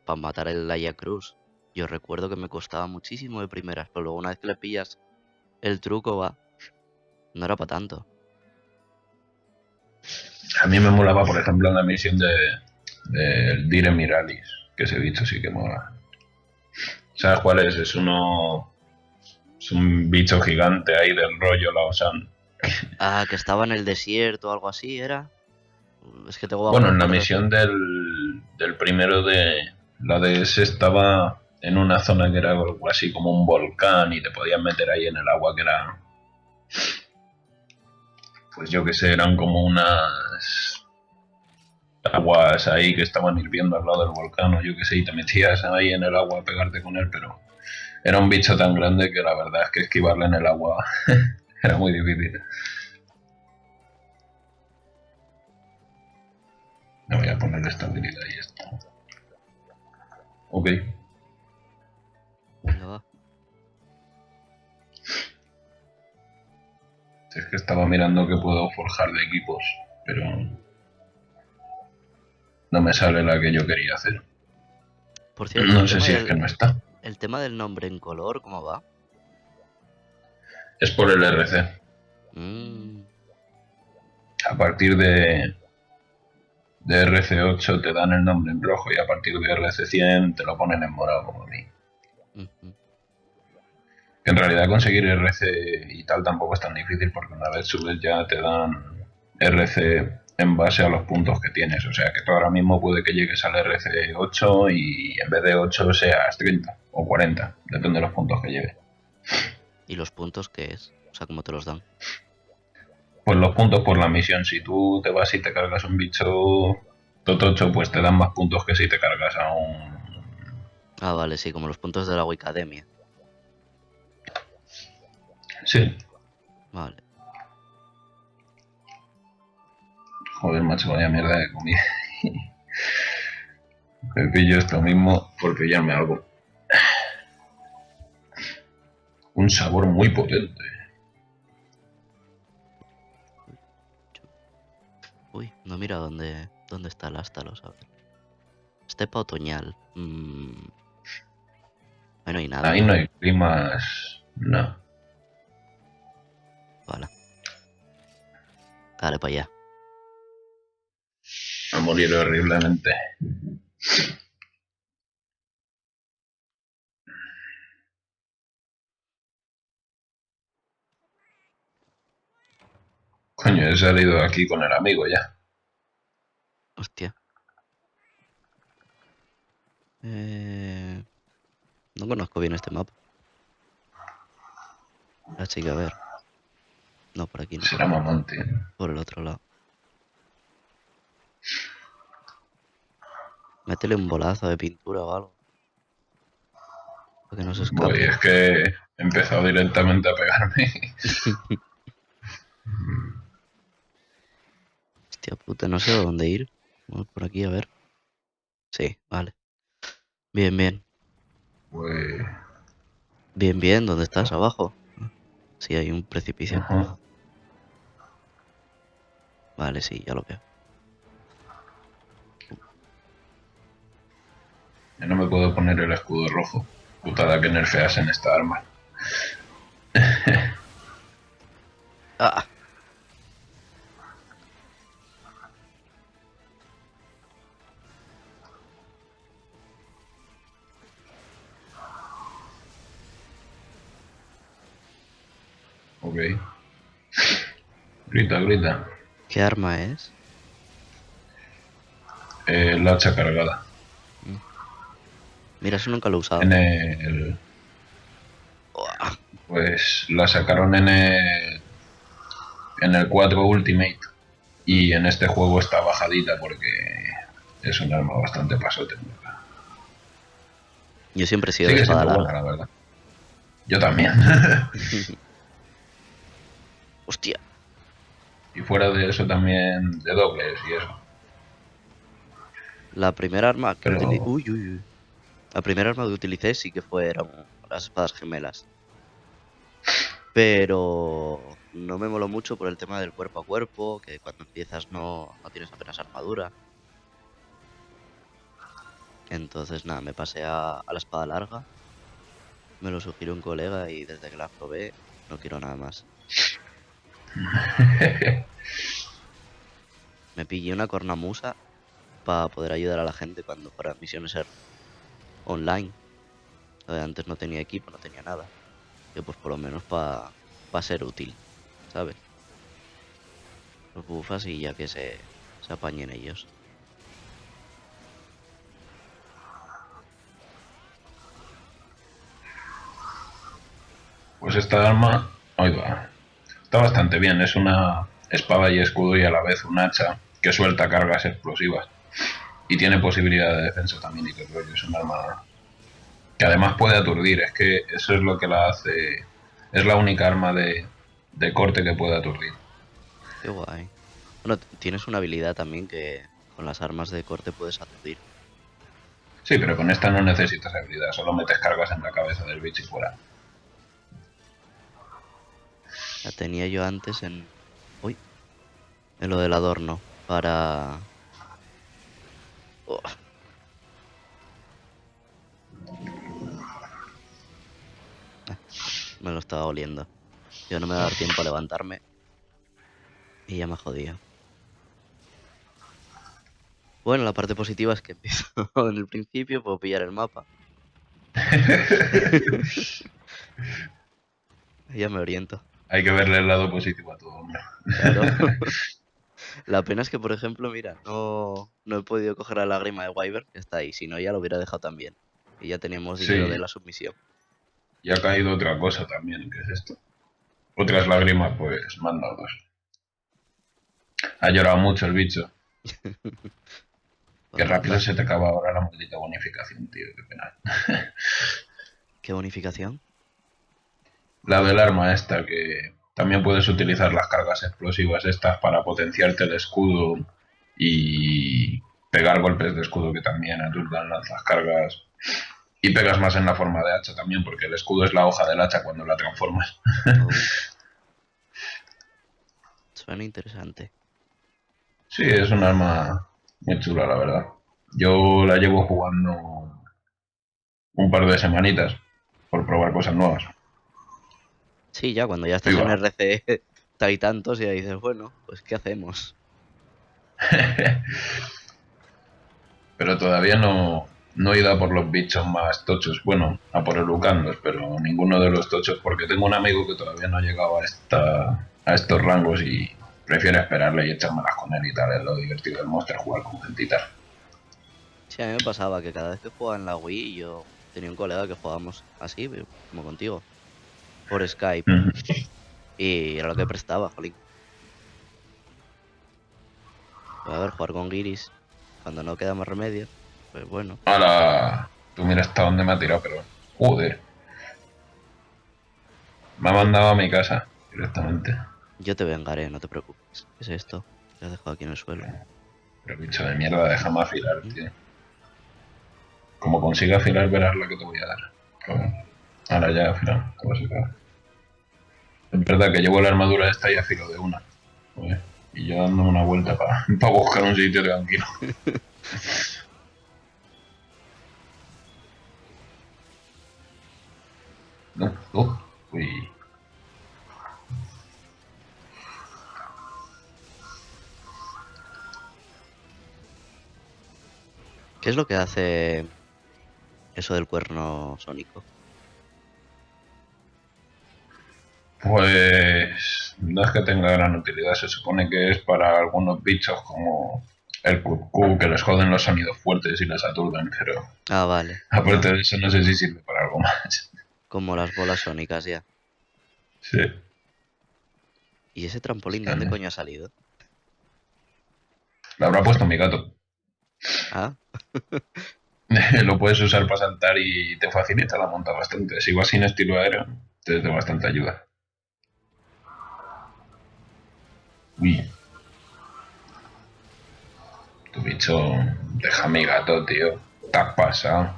A: Para matar el Laia Cruz. Yo recuerdo que me costaba muchísimo de primeras, pero luego una vez que le pillas el truco va. No era para tanto.
B: a mí me molaba, por ejemplo, la misión de Dire Miralis, que ese bicho sí que mola. ¿Sabes cuál es? Es un bicho gigante ahí del rollo Laosan.
A: Ah, que estaba en el desierto o algo así, ¿era? Es que tengo vago
B: Bueno, en la
A: recuerdo.
B: misión del primero de la DS estaba en una zona que era algo así como un volcán y te podías meter ahí en el agua que era, pues yo que sé, eran como unas aguas ahí que estaban hirviendo al lado del volcán o yo que sé, y te metías ahí en el agua a pegarte con él, pero era un bicho tan grande que la verdad es que esquivarle en el agua era muy difícil. Me voy a poner estabilidad y esto. Ok.
A: Venga, va.
B: Es que estaba mirando que puedo forjar de equipos, pero no me sale la que yo quería hacer.
A: Por cierto,
B: No sé si es que no está.
A: el tema del nombre en color, ¿cómo va?
B: Es por el RC.
A: Mmm.
B: A partir de RC8 te dan el nombre en rojo y a partir de RC100 te lo ponen en morado como a mí. Que en realidad conseguir RC y tal tampoco es tan difícil porque una vez subes ya te dan RC en base a los puntos que tienes. O sea que tú ahora mismo puede que llegues al RC8 y en vez de 8 seas 30 o 40, depende de los puntos que lleves.
A: ¿Y los puntos qué es? O sea, ¿cómo te los dan?
B: Pues los puntos por la misión. Si tú te vas y te cargas un bicho totocho, pues te dan más puntos que si te cargas a un...
A: Ah, vale, sí, como los puntos de la Wicademia.
B: Sí.
A: Vale.
B: Joder, macho, vaya mierda de comida. Me pillo esto mismo por pillarme algo. Un sabor muy potente.
A: Uy, no mira dónde está el Astalos, a ver. Estepa otoñal. Ahí no hay nada,
B: Ahí
A: ¿no?
B: no hay climas... No.
A: Vale. Dale para allá.
B: A morir horriblemente. Coño, he salido aquí con el amigo ya.
A: Hostia. No conozco bien este mapa. Así que a ver. No, por aquí no.
B: Será mamón, tío.
A: Por el otro lado. Métele un bolazo de pintura o algo. Para que no se
B: Voy,
A: escape.
B: es que he empezado directamente a pegarme.
A: Hostia puta, no sé a dónde ir. Vamos por aquí a ver. Sí, vale. Bien, bien.
B: Pues...
A: Bien, bien. ¿Dónde estás? Abajo. Sí, hay un precipicio.
B: Ajá.
A: Vale, sí, ya lo veo.
B: Yo no me puedo poner el escudo rojo. Putada que nerfeas en esta arma.
A: ¡Ah!
B: Grita, grita.
A: ¿Qué arma es?
B: La hacha cargada.
A: Mm. Mira, eso nunca lo he usado.
B: En el...
A: Uah.
B: Pues la sacaron en el 4 Ultimate. Y en este juego está bajadita porque es un arma bastante pasote.
A: Yo siempre he sido de
B: Sigue
A: espada
B: siendo buena,
A: larga.
B: la verdad. Yo también.
A: Hostia.
B: Y fuera de eso también de dobles y eso.
A: La primera arma que utilicé...
B: Pero
A: Uy, uy, uy. La primera arma que utilicé sí que fueron las espadas gemelas. Pero no me moló mucho por el tema del cuerpo a cuerpo, que cuando empiezas no tienes apenas armadura. Entonces nada, me pasé a la espada larga. Me lo sugirió un colega y desde que la probé no quiero nada más. Me pillé una cornamusa para poder ayudar a la gente cuando fueran misiones online. Antes no tenía equipo, no tenía nada. Que pues por lo menos para ser útil, ¿sabes? Los bufas y ya que se apañen ellos.
B: pues esta arma, oiga, está bastante bien. Es una espada y escudo y a la vez un hacha que suelta cargas explosivas. Y tiene posibilidad de defensa también y que rollo. Es un arma que además puede aturdir. Es que eso es lo que la hace. Es la única arma de corte que puede aturdir.
A: Qué guay. Bueno, tienes una habilidad también que con las armas de corte puedes aturdir.
B: Sí, pero con esta no necesitas habilidad. Solo metes cargas en la cabeza del bicho y fuera.
A: La tenía yo antes en... Uy, en lo del adorno. Para... Uah, me lo estaba oliendo. Yo no me va a dar tiempo a levantarme. Y ya me jodía. Bueno, la parte positiva es que empiezo en el principio, puedo pillar el mapa. Ya me oriento.
B: Hay que verle el lado positivo a todo, hombre.
A: Claro. La pena es que, por ejemplo, mira, no he podido coger la lágrima de Wyvern, que está ahí. Si no, ya lo hubiera dejado también. Y ya teníamos dinero de
B: Sí,
A: la submisión.
B: y ha caído otra cosa también, que es esto. Otras lágrimas, pues, manda dos. Ha llorado mucho el bicho.
A: Pues
B: Qué rápido
A: manda.
B: se te acaba ahora la maldita bonificación, tío, qué pena.
A: ¿Qué bonificación?
B: La del arma esta, que también puedes utilizar las cargas explosivas estas para potenciarte el escudo y pegar golpes de escudo que también ayudan lanzas cargas. Y pegas más en la forma de hacha también, porque el escudo es la hoja del hacha cuando la transformas.
A: Oh, suena interesante.
B: Sí, es un arma muy chula, la verdad. Yo la llevo jugando un par de semanitas por probar cosas nuevas.
A: Sí, ya cuando ya estás en
B: Viva.
A: RC tal y tantos, ya dices, bueno, pues ¿qué hacemos?
B: Pero todavía no he ido a por los bichos más tochos. Bueno, a por el Lucandos, pero ninguno de los tochos porque tengo un amigo que todavía no ha llegado a estos rangos y prefiere esperarle y echármelas con él y tal. Es lo divertido del Monster, jugar con gentitas.
A: Sí, a mí me pasaba que cada vez que jugaba en la Wii, yo tenía un colega que jugábamos así, como contigo, por Skype.
B: Ujú.
A: Y era lo que prestaba, jolín. Pues a ver, jugar con Guiris, cuando no queda más remedio, pues bueno,
B: Ahora, tú mira hasta dónde me ha tirado, pero joder, me ha mandado a mi casa directamente.
A: yo te vengaré, no te preocupes. ¿Qué es esto? Te has dejado aquí en el suelo.
B: Pero bicho de mierda, déjame afilar,
A: ¿Mm?
B: tío. Como consiga afilar, verás lo que te voy a dar. Joder. Ahora ya afilado, te vas a sacar. Es verdad que llevo la armadura esta y afilo de una. Joder. Y yo dándome una vuelta para buscar un sitio tranquilo. No, uy.
A: ¿Qué es lo que hace eso del cuerno sónico?
B: Pues no es que tenga gran utilidad, se supone que es para algunos bichos como el cucú, que les joden los sonidos fuertes y les aturden, pero
A: Ah, vale.
B: aparte
A: No,
B: de eso no sé si sirve para algo más.
A: como las bolas sónicas ya.
B: Sí,
A: ¿Y ese trampolín de dónde
B: extraño.
A: coño ha salido?
B: Lo habrá puesto mi gato.
A: Ah,
B: Lo puedes usar para saltar y te facilita la monta bastante. Si vas sin estilo aéreo, te es de bastante ayuda. Uy, tu bicho, deja a mi gato, tío. Te has pasado.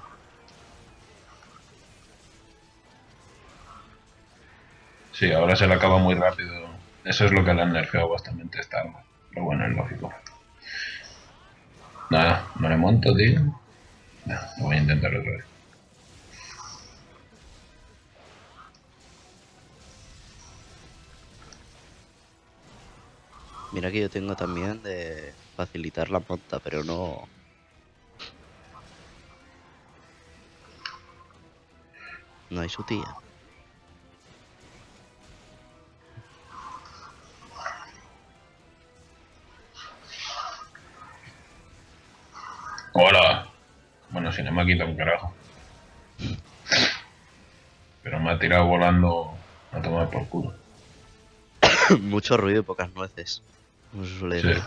B: Sí, ahora se le acaba muy rápido. Eso es lo que le han nerfeado bastante esta arma. Pero bueno, es lógico. Nada, no le monto, tío. No, lo voy a intentar otra vez.
A: mira que yo tengo también de facilitar la monta, pero no, no hay su tía.
B: ¡Hola! Bueno, si no me ha quitado un carajo. Pero me ha tirado volando a tomar por culo.
A: Mucho ruido y pocas nueces, como se suele
B: Sí,
A: decir.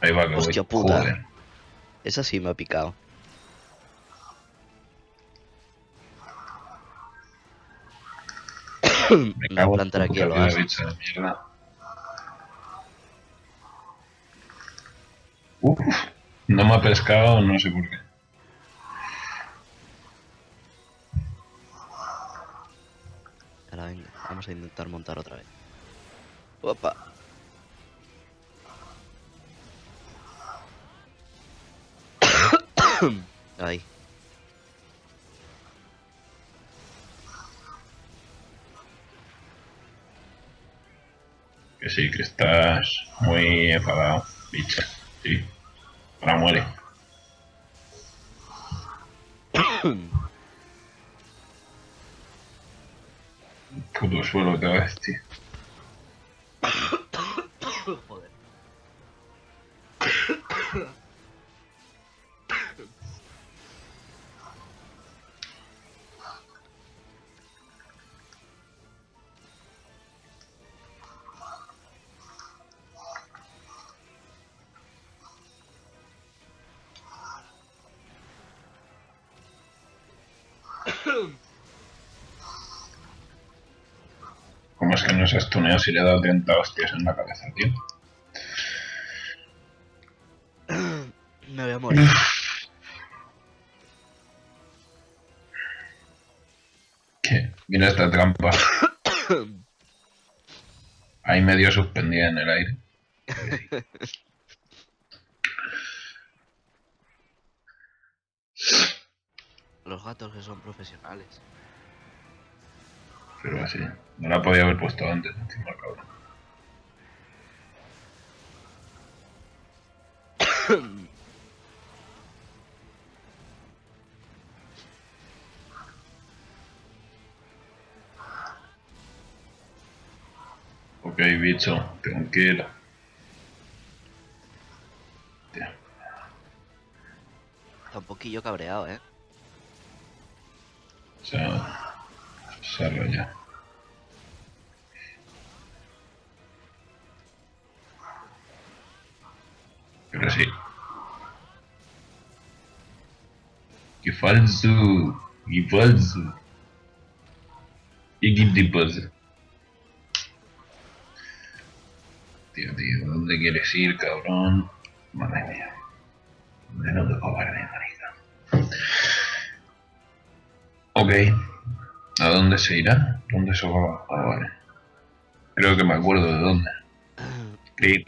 B: ahí va que voy.
A: Hostia puta,
B: Joder.
A: esa sí me ha picado.
B: Me
A: Me voy a
B: cago en
A: plantar
B: tu
A: aquí a
B: puta
A: lo
B: vida,
A: as.
B: bicho de mierda. Uf, no me ha pescado, no sé por qué.
A: Ahora venga, vamos a intentar montar otra vez. Opa. Ahí.
B: Que sí, que estás muy enfadado, bicho. Sí, ahora muere. Puto suelo otra vez, tío.
A: Joder.
B: ¿Cómo es que no se ha stuneado si le he dado 30 hostias en la cabeza, tío?
A: Me voy a morir.
B: ¿Qué? Mira esta trampa. Ahí medio suspendida en el aire. Que sí.
A: Los gatos que son profesionales.
B: Pero así. No la podía haber puesto antes, encima, cabrón. Ok, bicho, tranquilo. Tío,
A: Está un poquillo cabreado, ¿eh?
B: se ha rayado. Pero sí. ¡Qué falso! ¡Qué falso! ¿Y qué te pasa? Tío, ¿dónde quieres ir, cabrón? Madre mía. Menudo cobarde, marica. Ok, ¿a dónde se irá? ¿Dónde se va? Ah, vale. Creo que me acuerdo de dónde. Creed.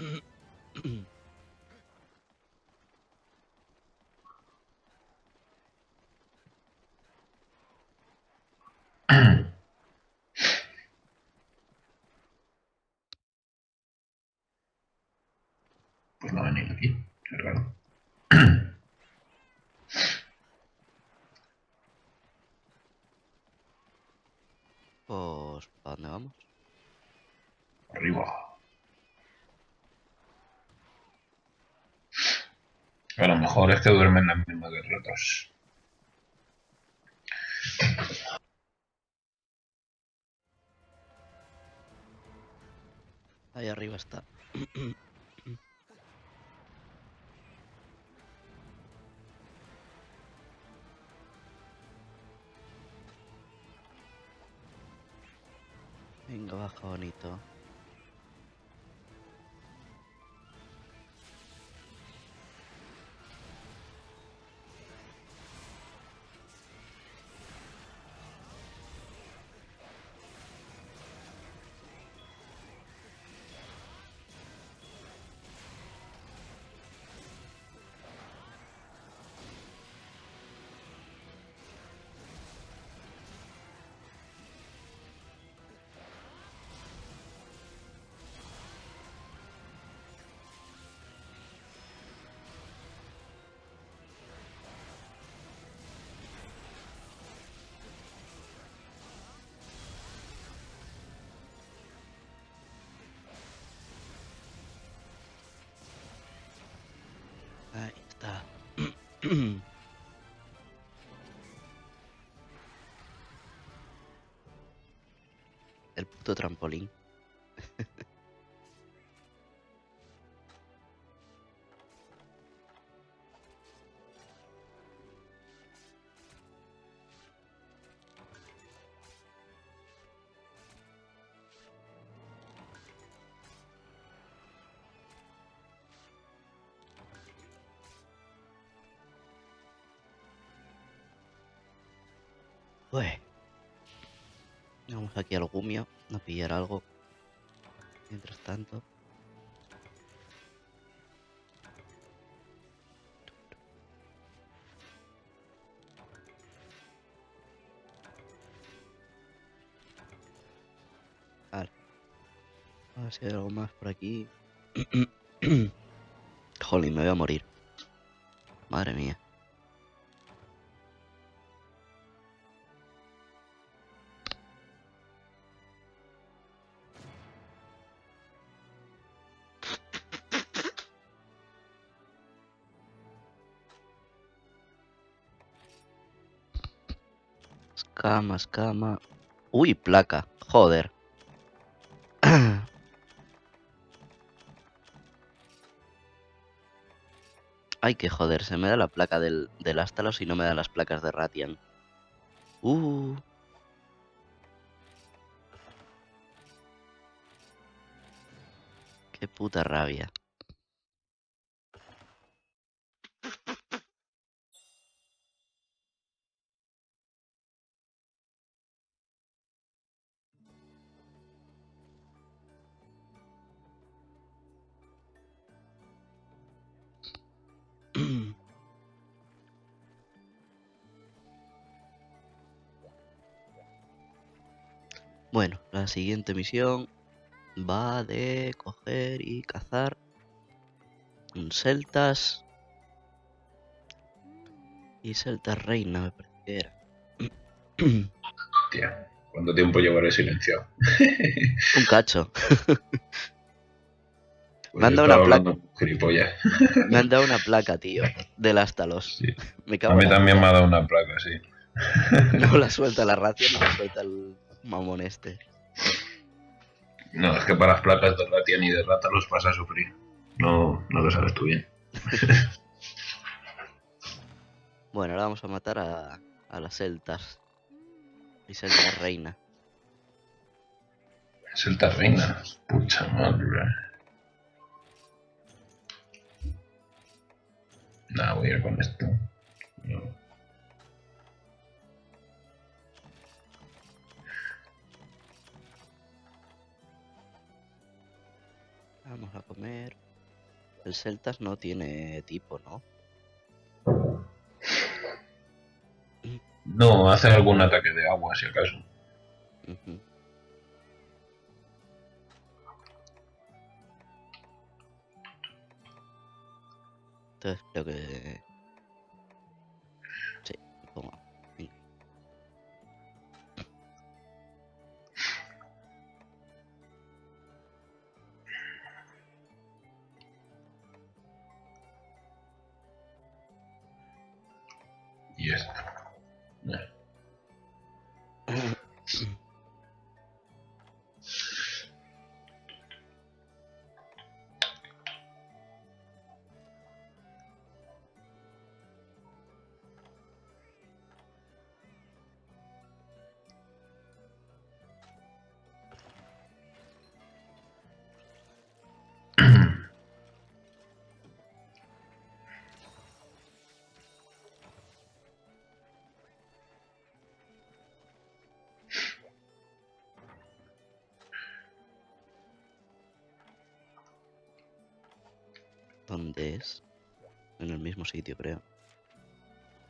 B: Pues no ha venido aquí. Qué raro.
A: Pues, ¿para dónde vamos?
B: Arriba. A lo mejor es que duermen las mismas que ratos.
A: Ahí arriba está. Venga, baja bonito. Ahí está. El puto trampolín. Pues, vamos aquí al Gumio a pillar algo. Mientras tanto. Vale. A ver si hay algo más por aquí. Jolín, me voy a morir. Madre mía. Escama, escama. Uy, placa. Joder. Ay, que joder. Se me da la placa del Astalos y no me da las placas de Ratian. Uh. Qué puta rabia. Bueno, la siguiente misión va de coger y cazar un Celtas y Celtas Reina, me parece que era.
B: Tía, ¿cuánto tiempo llevaré silenciado?
A: Un cacho. Me
B: Pues
A: han
B: yo
A: dado una
B: estaba
A: placa,
B: hablando con gilipollas.
A: me han dado una placa, tío, del Astalos.
B: Sí.
A: Me
B: A
A: cago en
B: mí
A: la
B: también me
A: puta.
B: ha dado una placa, sí.
A: No la suelta la racia ni la suelta el mamón este.
B: No, es que para las placas de ratia ni de rata los vas a sufrir. No, no lo sabes tú bien.
A: Bueno, ahora vamos a matar a las celtas. Y celtas reina.
B: Es el reina. Pucha madre. Nada, voy a ir con esto. No.
A: Vamos a comer. El celtas no tiene tipo, ¿no?
B: No, hace algún ataque de agua, si acaso.
A: Ujú. Entonces creo que... Sí, me pongo. Venga.
B: esto.
A: ¿Dónde es? En el mismo sitio, creo.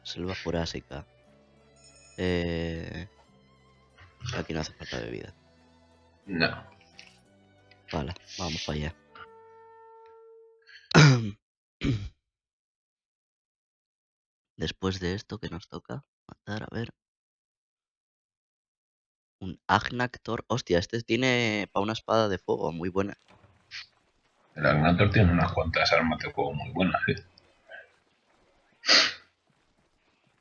A: Selva jurásica. Aquí no hace falta bebida.
B: No.
A: Vale, vamos para allá. Después de esto, ¿qué nos toca? Matar, a ver. Un Agnactor. Hostia, este tiene para una espada de fuego muy buena.
B: El Agnator tiene unas cuantas armas de juego muy buenas, ¿eh?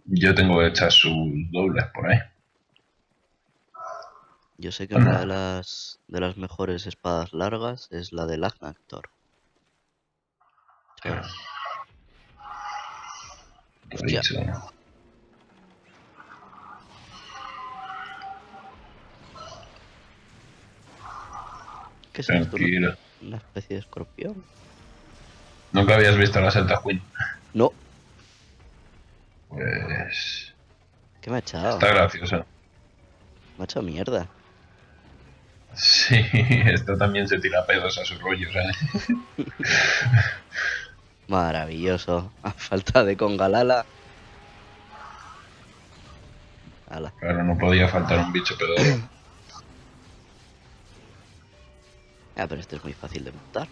B: Yo tengo hechas sus dobles por ahí.
A: Yo sé que una de las mejores espadas largas es la del Agnactor.
B: Claro, lo he
A: Hostia,
B: dicho.
A: ¿qué es esto?
B: Tranquilo.
A: ¿Una especie de escorpión?
B: ¿Nunca habías visto la Celta Queen?
A: No,
B: Pues...
A: ¿qué me ha echado?
B: está gracioso.
A: Me ha hecho mierda.
B: Sí, esto también se tira pedos a su rollo, ¿sabes?
A: Maravilloso. A falta de Congalala. Ala.
B: Claro, no podía faltar un bicho pedorro.
A: Ah, pero este es muy fácil de montar.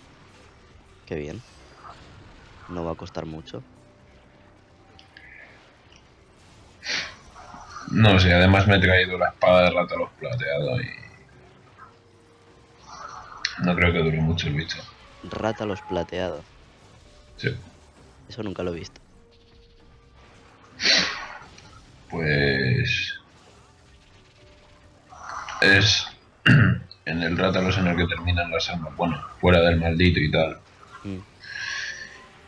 A: Qué bien. No va a costar mucho.
B: No sé, además me he traído la espada de Rátalos plateado y... no creo que dure mucho el bicho.
A: Rátalos plateado.
B: Sí.
A: Eso nunca lo he visto.
B: Pues... es... en el Rátalos en el que terminan las armas, bueno, fuera del maldito y tal.
A: Mm.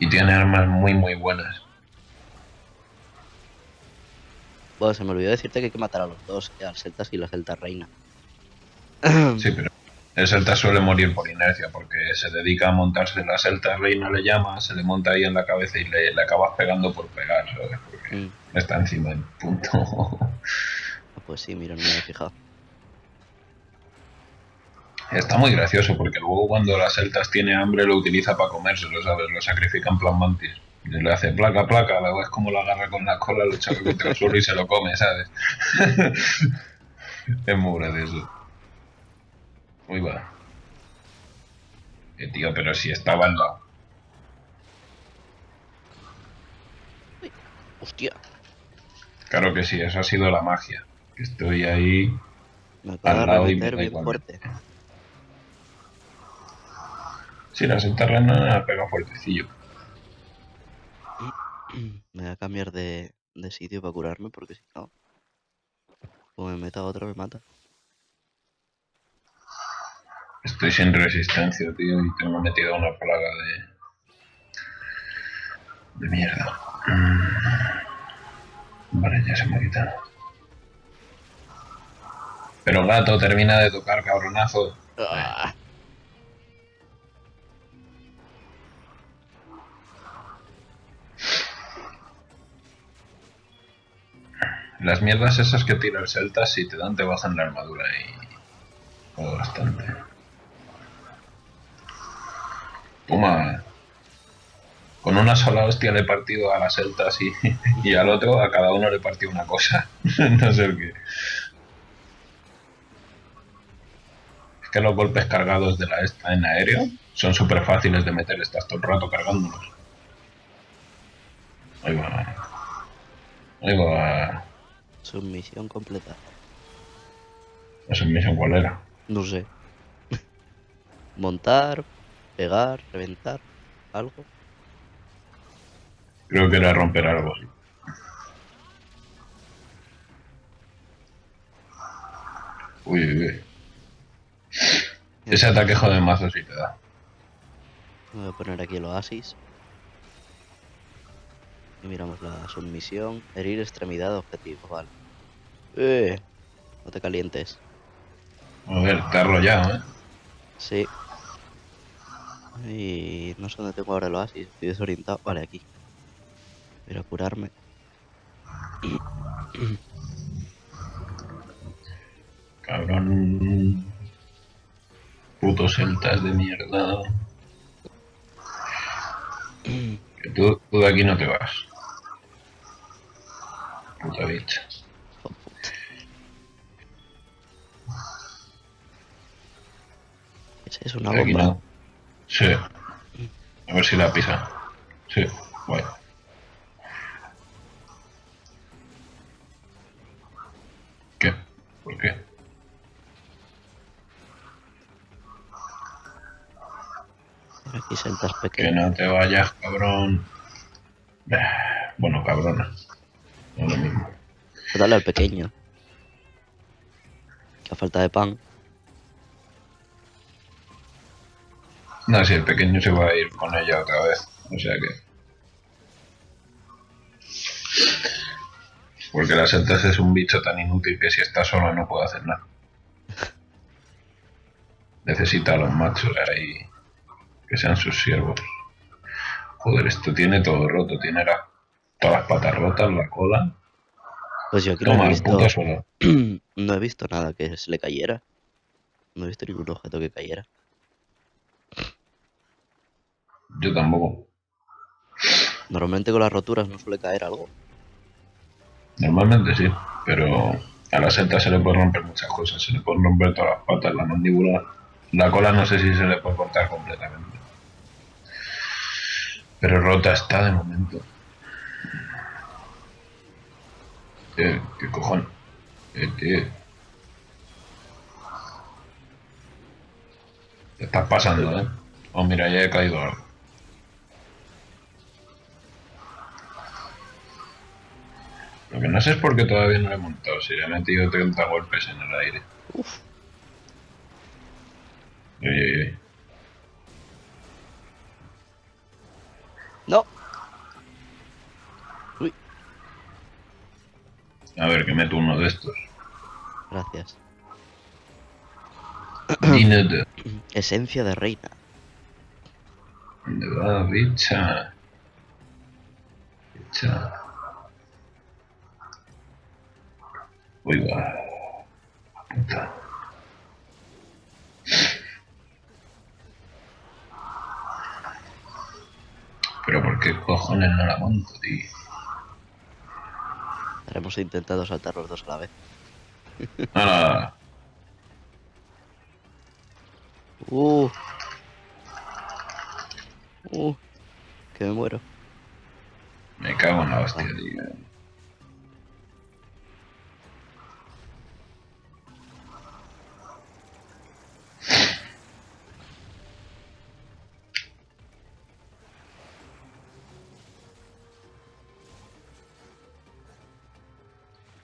B: Y tiene armas muy muy buenas.
A: Bueno, se me olvidó decirte que hay que matar a los dos, al Celtas y la Celta Reina.
B: Sí, pero el Celta suele morir por inercia porque se dedica a montarse la Celta Reina, le llama, se le monta ahí en la cabeza y le acabas pegando por pegar, ¿sabes? Porque está encima del punto.
A: Pues sí, mira, no me había fijado.
B: Está muy gracioso porque luego cuando las celtas tiene hambre lo utiliza para comérselo, ¿sabes? Lo sacrifica en plan mantis. Y le hace placa, placa, luego es como lo agarra con la cola, lo choca contra el suelo y se lo come, ¿sabes? Es muy gracioso. Uy, va. Tío, pero si estaba al lado.
A: Uy, hostia,
B: Claro que sí, eso ha sido la magia. Que estoy ahí
A: me acaba
B: al
A: de
B: lado y me
A: remeter
B: da
A: bien
B: igual.
A: fuerte.
B: Sí, la celta reina pega fuertecillo.
A: Me voy a cambiar de sitio para curarme porque si no, como me meta otra me mata.
B: Estoy sin resistencia, tío, y tengo metida una plaga de mierda. Vale, ya se me ha quitado. Pero gato, termina de tocar, cabronazo.
A: ¡Ah!
B: Las mierdas esas que tira el Celta, si te dan, te bajan la armadura y... joder, bastante. Puma. Con una sola hostia le he partido a la Celta así y al otro, a cada uno le partí una cosa. No sé el qué. Es que los golpes cargados de la esta en aéreo son súper fáciles de meter, estás todo el rato cargándolos. Ahí va. Ahí va.
A: Submisión completa.
B: La submisión cuál era.
A: No sé. Montar, pegar, reventar, algo.
B: Creo que era romper algo así. Uy, uy, uy. Ese ataque jode mazo si te da.
A: Voy a poner aquí el oasis. Y miramos la submisión. Herir extremidad objetivo, vale. No te calientes.
B: A ver, te ha arrollado, ¿eh?
A: Sí. Y no sé dónde tengo ahora el oasis. Estoy desorientado. Vale, aquí. Voy a ir a curarme.
B: Cabrón. Putos celtas de mierda. Que tú de aquí no te vas. Puta bicha.
A: Oh, puta. Es una
B: De aquí
A: bomba.
B: no. Sí. A ver si la pisa. Sí. Bueno. ¿Qué? ¿Por qué?
A: Aquí celtas
B: Que
A: pequeños.
B: no te vayas, cabrón. Bueno, cabrona. No es lo mismo.
A: Pues dale al pequeño. Que a falta de pan.
B: No, si el pequeño se va a ir con ella otra vez. O sea que. Porque la sentencia es un bicho tan inútil que si está sola no puede hacer nada. Necesita a los machos ahí que sean sus siervos. Joder, esto tiene todo roto. Tiene todas las patas rotas, la cola.
A: Pues yo aquí no he
B: Toma el puto
A: visto.
B: suelo.
A: No he visto nada que se le cayera. No he visto ningún objeto que cayera.
B: Yo tampoco.
A: Normalmente con las roturas no suele caer algo.
B: Normalmente sí, pero a la seta se le puede romper muchas cosas. Se le pueden romper todas las patas, la mandíbula. La cola no sé si se le puede cortar completamente. Pero rota está de momento. ¿Qué cojones? Tío. Te estás pasando, ¿eh? Oh, mira, ya he caído algo. Lo que no sé es por qué todavía no lo he montado. Si le he metido 30 golpes en el aire.
A: Uf.
B: Ey, ey, ey.
A: No. Uy.
B: A ver, que meto uno de estos.
A: Gracias.
B: Dinero.
A: Esencia de reina.
B: ¿Dónde va, bicha? Bicha. Uy, va. Puta. Pero ¿por qué cojones no la monto, tío?
A: Hemos intentado saltar los dos a la vez.
B: ¡Hala!
A: Uh. Uh. Que me muero.
B: Me cago en la hostia,
A: Ah,
B: tío.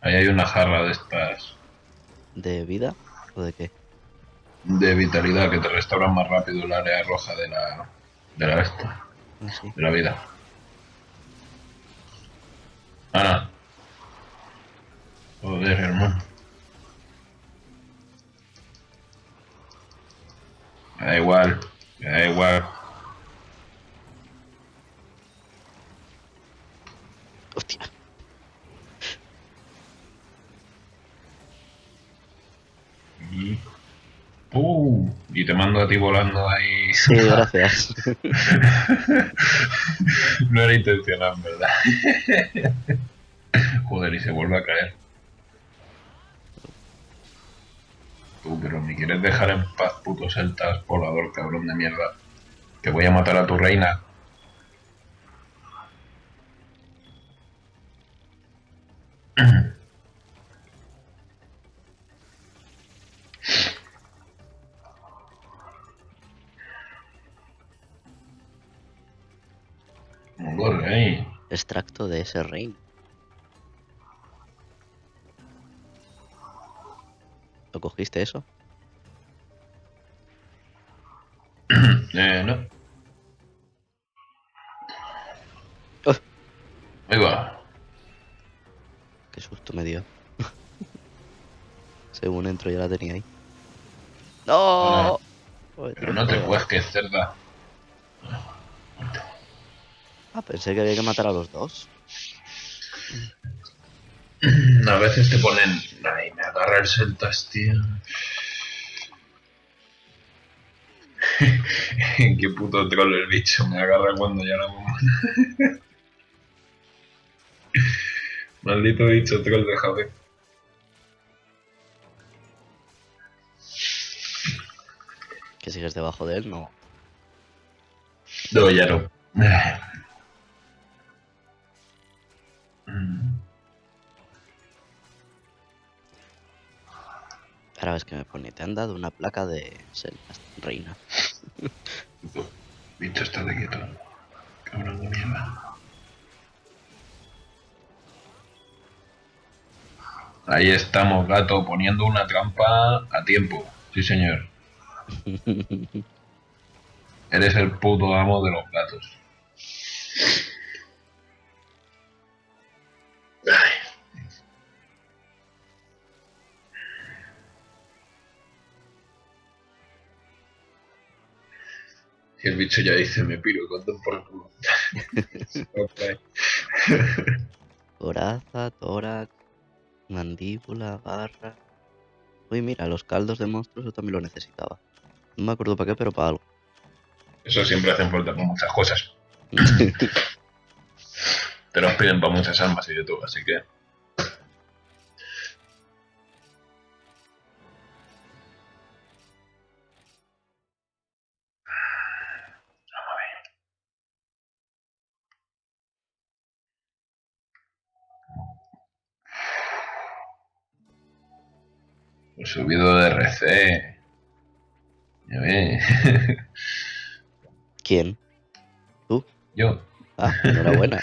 B: Ahí hay una jarra de estas
A: ¿de vida? ¿O de qué?
B: de vitalidad que te restauran más rápido el área roja de
A: Ah, sí.
B: la vida. Ana, joder, hermano. Me da igual, me da igual.
A: Hostia.
B: Y, y te mando a ti volando ahí.
A: Sí, gracias.
B: No era intencional, ¿verdad? Joder, y se vuelve a caer. Tú, pero me quieres dejar en paz, puto celtas, volador, cabrón de mierda. Que voy a matar a tu reina. Mongol,
A: Extracto de ese reino. ¿Lo cogiste eso?
B: No.
A: ¡Oh!
B: Ahí va.
A: Qué susto me dio. Según entro ya la tenía ahí.
B: Hola.
A: ¡No! Joder,
B: Pero
A: tiro
B: no te
A: fuego.
B: cuesques, cerda.
A: Ah, pensé que había que matar a los dos.
B: A veces te ponen... Ay, me agarra el celtas, tío. Qué puto troll el bicho. Me agarra cuando ya la bomba. Maldito bicho troll de Javier.
A: Que sigues debajo de él, no.
B: No, ya no.
A: Ahora ves que me pone, te han dado una placa de selvas, reina.
B: Bicho, estate quieto. Cabrón de mierda. Ahí estamos, gato, poniendo una trampa a tiempo. Sí, señor. Eres el puto amo de los gatos. Y el bicho ya dice, me piro, con por culo. Okay.
A: Coraza, tórax, mandíbula, garra. Uy, mira, los caldos de monstruos yo también lo necesitaba. No me acuerdo para qué, pero para algo.
B: Eso siempre hacen falta para muchas cosas. Te los piden para muchas armas y de todo, así que... He subido de RC. Ya ves.
A: ¿Quién? ¿Tú?
B: Yo.
A: Ah, enhorabuena.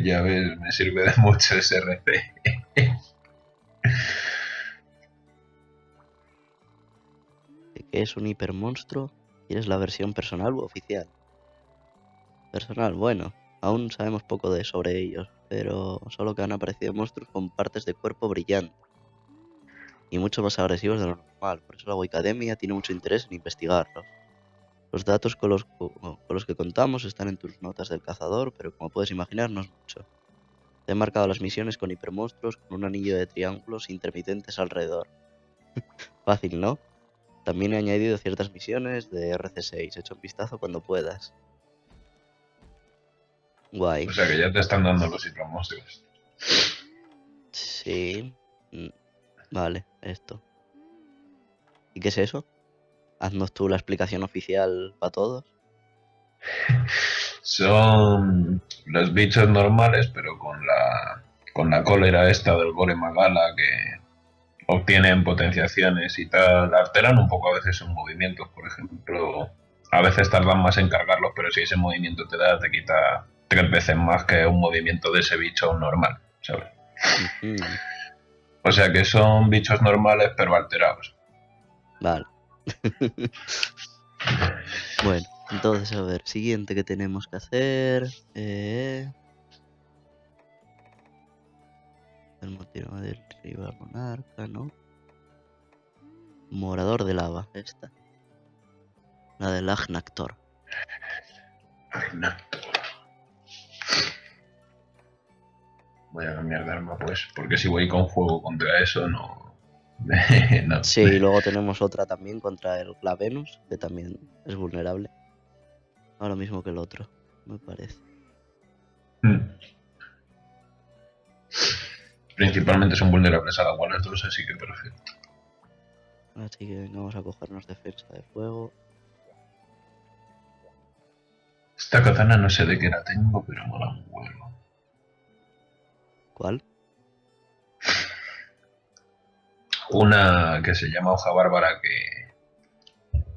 B: Ya ves, me sirve de mucho ese RC.
A: ¿Qué es un hipermonstruo? ¿Quieres la versión personal u oficial? Personal, bueno, aún sabemos poco sobre ellos, pero solo que han aparecido monstruos con partes de cuerpo brillantes y mucho más agresivos de lo normal, por eso la Wikidemia tiene mucho interés en investigarlos. Los datos con los que contamos están en tus notas del cazador, pero como puedes imaginar no es mucho. Te he marcado las misiones con hipermonstruos con un anillo de triángulos intermitentes alrededor. Fácil, ¿no? También he añadido ciertas misiones de RC6, echa un vistazo cuando puedas. Guay.
B: O sea que ya te están dando los hipermonstruos.
A: Sí. Vale, esto. ¿Y qué es eso? Haznos tú la explicación oficial para todos.
B: Son los bichos normales, pero con la cólera esta del Gore Magala que obtienen potenciaciones y tal. Alteran un poco a veces sus movimientos, por ejemplo. A veces tardan más en cargarlos, pero si ese movimiento te da, te quita 3 veces más que un movimiento de ese bicho normal, ¿sabes? O sea que son bichos normales, pero alterados.
A: Vale. Bueno, entonces a ver, siguiente que tenemos que hacer. El motivo del rival monarca, ¿no? Morador de lava, esta. La del Agnactor.
B: Voy a cambiar de arma, pues, porque si voy con fuego contra eso, no. No.
A: Sí, y luego tenemos otra también contra el Clavenus, que también es vulnerable. Ahora mismo que el otro, me parece.
B: Principalmente son vulnerables al agua las dos, así que perfecto.
A: Así que venga, vamos a cogernos defensa de fuego.
B: Esta katana no sé de qué la tengo, pero mola un huevo.
A: ¿Cuál?
B: Una que se llama hoja bárbara que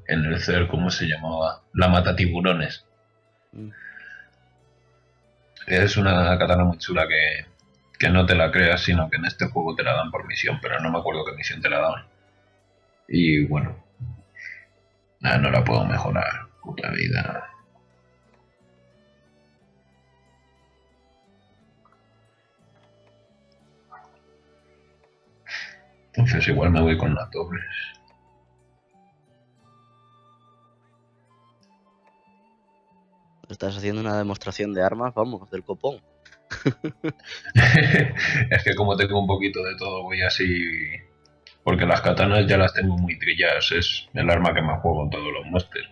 B: en el CER, ¿cómo se llamaba? La mata tiburones. Es una katana muy chula que no te la creas, sino que en este juego te la dan por misión, pero no me acuerdo qué misión te la daban. Y bueno, nada, no la puedo mejorar, puta vida. Entonces igual me voy con las dobles.
A: Estás haciendo una demostración de armas, vamos, del copón.
B: Es que como tengo un poquito de todo, voy así. Porque las katanas ya las tengo muy trilladas, es el arma que más juego en todos los monsters.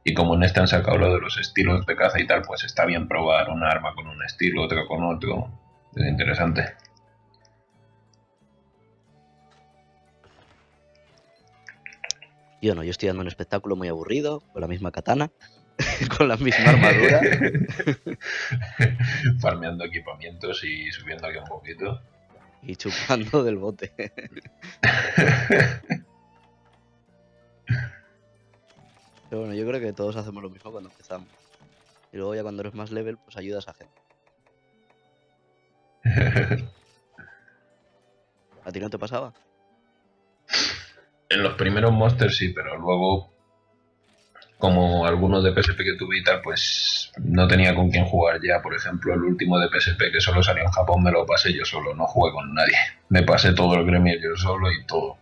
B: Y como en este han sacado lo de los estilos de caza y tal, pues está bien probar un arma con un estilo, otra con otro. Es interesante.
A: Yo no, yo estoy dando un espectáculo muy aburrido, con la misma katana, con la misma armadura.
B: Farmeando equipamientos y subiendo aquí un poquito.
A: Y chupando del bote. Pero bueno, yo creo que todos hacemos lo mismo cuando empezamos. Y luego ya cuando eres más level, pues ayudas a gente. ¿A ti no te pasaba?
B: En los primeros monsters sí, pero luego, como algunos de PSP que tuve y tal, pues no tenía con quién jugar ya. Por ejemplo, el último de PSP que solo salió en Japón me lo pasé yo solo, no jugué con nadie. Me pasé todo el gremio yo solo y todo.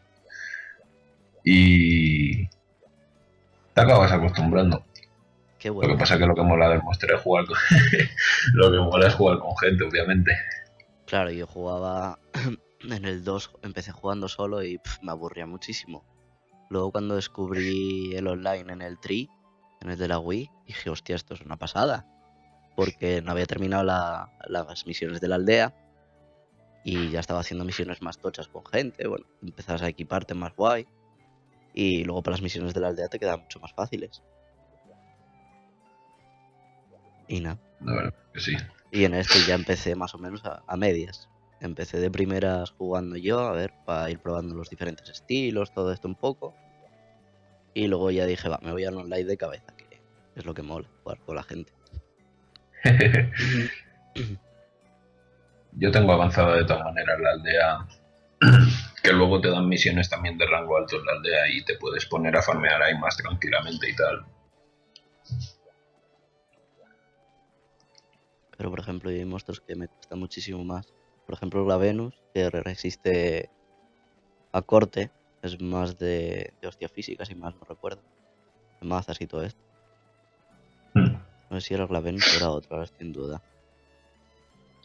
B: Y te acabas acostumbrando.
A: Qué
B: Lo que
A: bueno.
B: pasa es que lo que mola del monster es jugar con... lo que mola es jugar con gente, obviamente.
A: Claro, yo jugaba en el 2, empecé jugando solo y me aburría muchísimo. Luego cuando descubrí el online en el 3, en el de la Wii, dije, hostia, esto es una pasada. Porque no había terminado las misiones de la aldea y ya estaba haciendo misiones más tochas con gente. Bueno, empezabas a equiparte más guay y luego para las misiones de la aldea te quedan mucho más fáciles. Y nada.
B: La verdad que sí.
A: Y en este ya empecé más o menos a medias. Empecé de primeras jugando yo, a ver, para ir probando los diferentes estilos, todo esto un poco. Y luego ya dije, va, me voy al online de cabeza, que es lo que mola, jugar con la gente.
B: Yo tengo avanzada de tal manera en la aldea que luego te dan misiones también de rango alto en la aldea y te puedes poner a farmear ahí más tranquilamente y tal.
A: Pero por ejemplo, hay monstruos que me cuesta muchísimo más. Por ejemplo, la Venus, que resiste a corte, es más de hostia física, si más no recuerdo. De mazas y todo esto. No sé si era la Venus o era otra, ahora estoy en duda.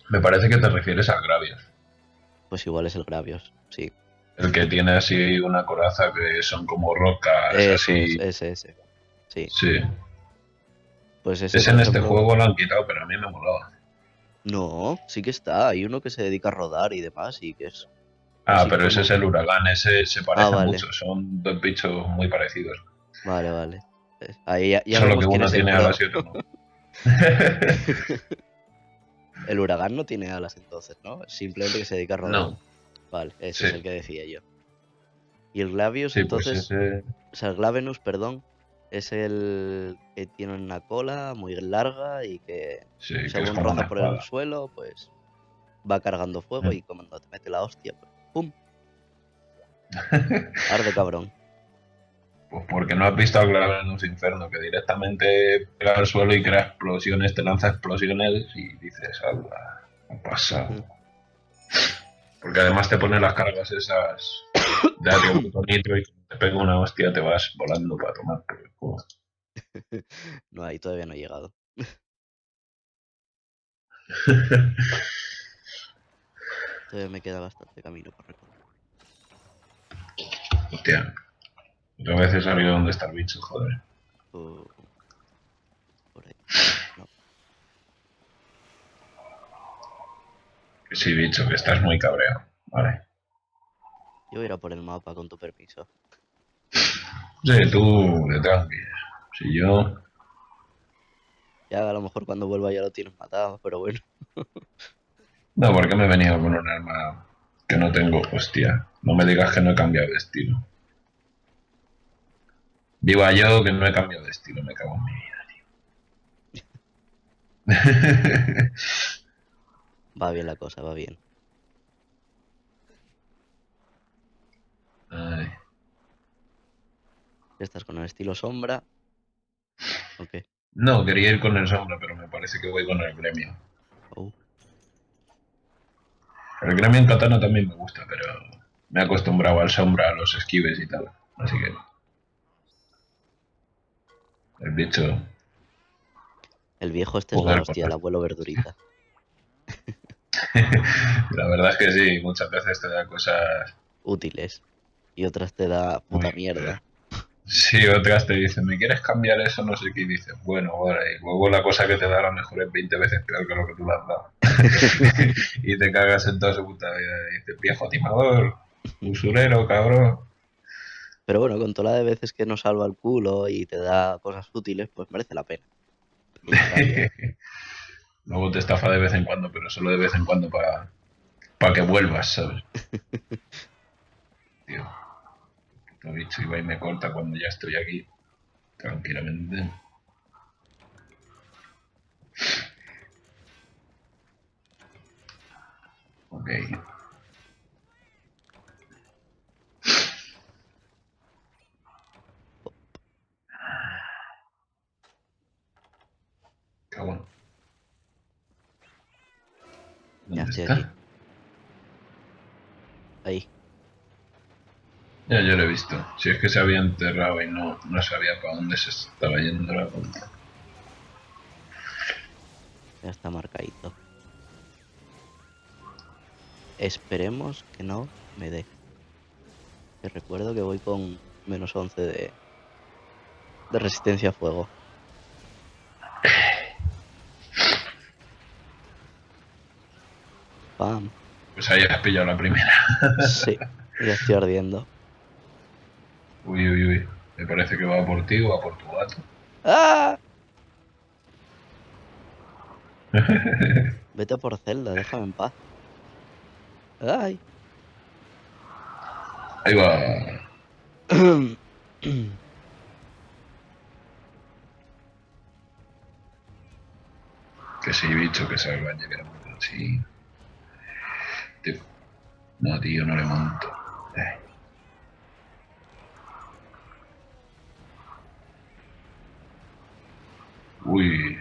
B: Me parece que te refieres a Gravios.
A: Pues igual es el Gravios, sí.
B: El que tiene así una coraza que son como rocas,
A: Eso
B: así.
A: es, ese. Sí.
B: Sí.
A: Pues ese,
B: Ese
A: por
B: en este
A: ejemplo...
B: juego lo han quitado, pero a mí me molaba.
A: No, sí que está. Hay uno que se dedica a rodar y demás y que es
B: Ah,
A: así
B: pero ese
A: como...
B: es el huracán, ese se
A: Ah,
B: parecen
A: vale.
B: mucho, son dos bichos muy parecidos.
A: Vale. Ahí ya
B: Solo que
A: vemos quién
B: uno
A: es el
B: tiene
A: pro.
B: alas y otro no.
A: El huracán no tiene alas entonces, ¿no? Simplemente que se dedica a rodar.
B: No,
A: Vale, ese
B: sí,
A: es el que decía yo. Y el Glavius,
B: sí, pues
A: entonces,
B: ese...
A: o sea, el Glavenus, perdón, es el que tiene una cola muy larga y que
B: Sí, que es
A: según
B: como una
A: roza por el
B: espada.
A: suelo, pues va cargando fuego y cuando te mete la hostia, pues ¡pum! Arde cabrón.
B: Pues porque no has visto a Glavenus Inferno, que directamente pega al suelo y crea explosiones, te lanza explosiones y dices, ¡hala! ¿Qué pasa? Porque además te pone las cargas esas de ácido puto nitro y cuando te pega una hostia te vas volando para tomar por el culo.
A: No, ahí todavía no he llegado. Todavía me queda bastante camino por recorrer.
B: Hostia, otra vez he sabido dónde está el bicho, joder.
A: Por, por ahí. No.
B: Que sí, bicho, que estás muy cabreado. Vale.
A: Yo voy a ir a por el mapa con tu permiso.
B: Sí, tú de tranqui. Si yo...
A: Ya a lo mejor cuando vuelva ya lo tienes matado, pero bueno.
B: No, porque me he venido con un arma que no tengo, hostia. No me digas que no he cambiado de estilo. Viva yo que no he cambiado de estilo, me cago en mi vida, tío.
A: Va bien la cosa, va bien. ¿Estás con el estilo sombra? Ok.
B: No, quería ir con el sombra, pero me parece que voy con el gremio.
A: Oh.
B: El gremio en katana también me gusta, pero me he acostumbrado al sombra, a los esquives y tal. Así que el bicho,
A: El viejo este es la
B: joder, por
A: hostia, el abuelo verdurita.
B: la verdad es que sí, muchas veces te da cosas
A: Útiles. Y otras te da
B: muy...
A: puta mierda.
B: Sí, otras te dicen, ¿me quieres cambiar eso? No sé qué, y dices, bueno, ahora, y luego la cosa que te da a lo mejor es 20 veces peor que lo que tú le has dado. Y te cagas en toda su puta vida. Y dices, viejo timador, usurero, cabrón.
A: Pero bueno, con toda la de veces que nos salva el culo y te da cosas útiles, pues merece la pena. Pequeño cambio.
B: Luego te estafa de vez en cuando, pero solo de vez en cuando para que vuelvas, ¿sabes? Tío, puto bicho iba y me corta cuando ya estoy aquí, tranquilamente. Ok. Cabrón.
A: Ya
B: ¿Dónde
A: estoy aquí.
B: está?
A: Ahí.
B: Ya yo lo he visto. Si es que se había enterrado y no sabía para dónde se estaba yendo la puta.
A: Ya está marcadito. Esperemos que no me dé. Te recuerdo que voy con -11 de resistencia a fuego. Pam.
B: Pues ahí has pillado la primera.
A: Sí. Ya estoy ardiendo.
B: Uy, uy, uy. Me parece que va por ti o va por tu gato.
A: ¡Ah! Vete por Zelda, déjame en paz. ¡Ay!
B: Ahí va. Que sí, bicho, que salvaje, que era muy así. Tío. No, tío, no le monto. Uy.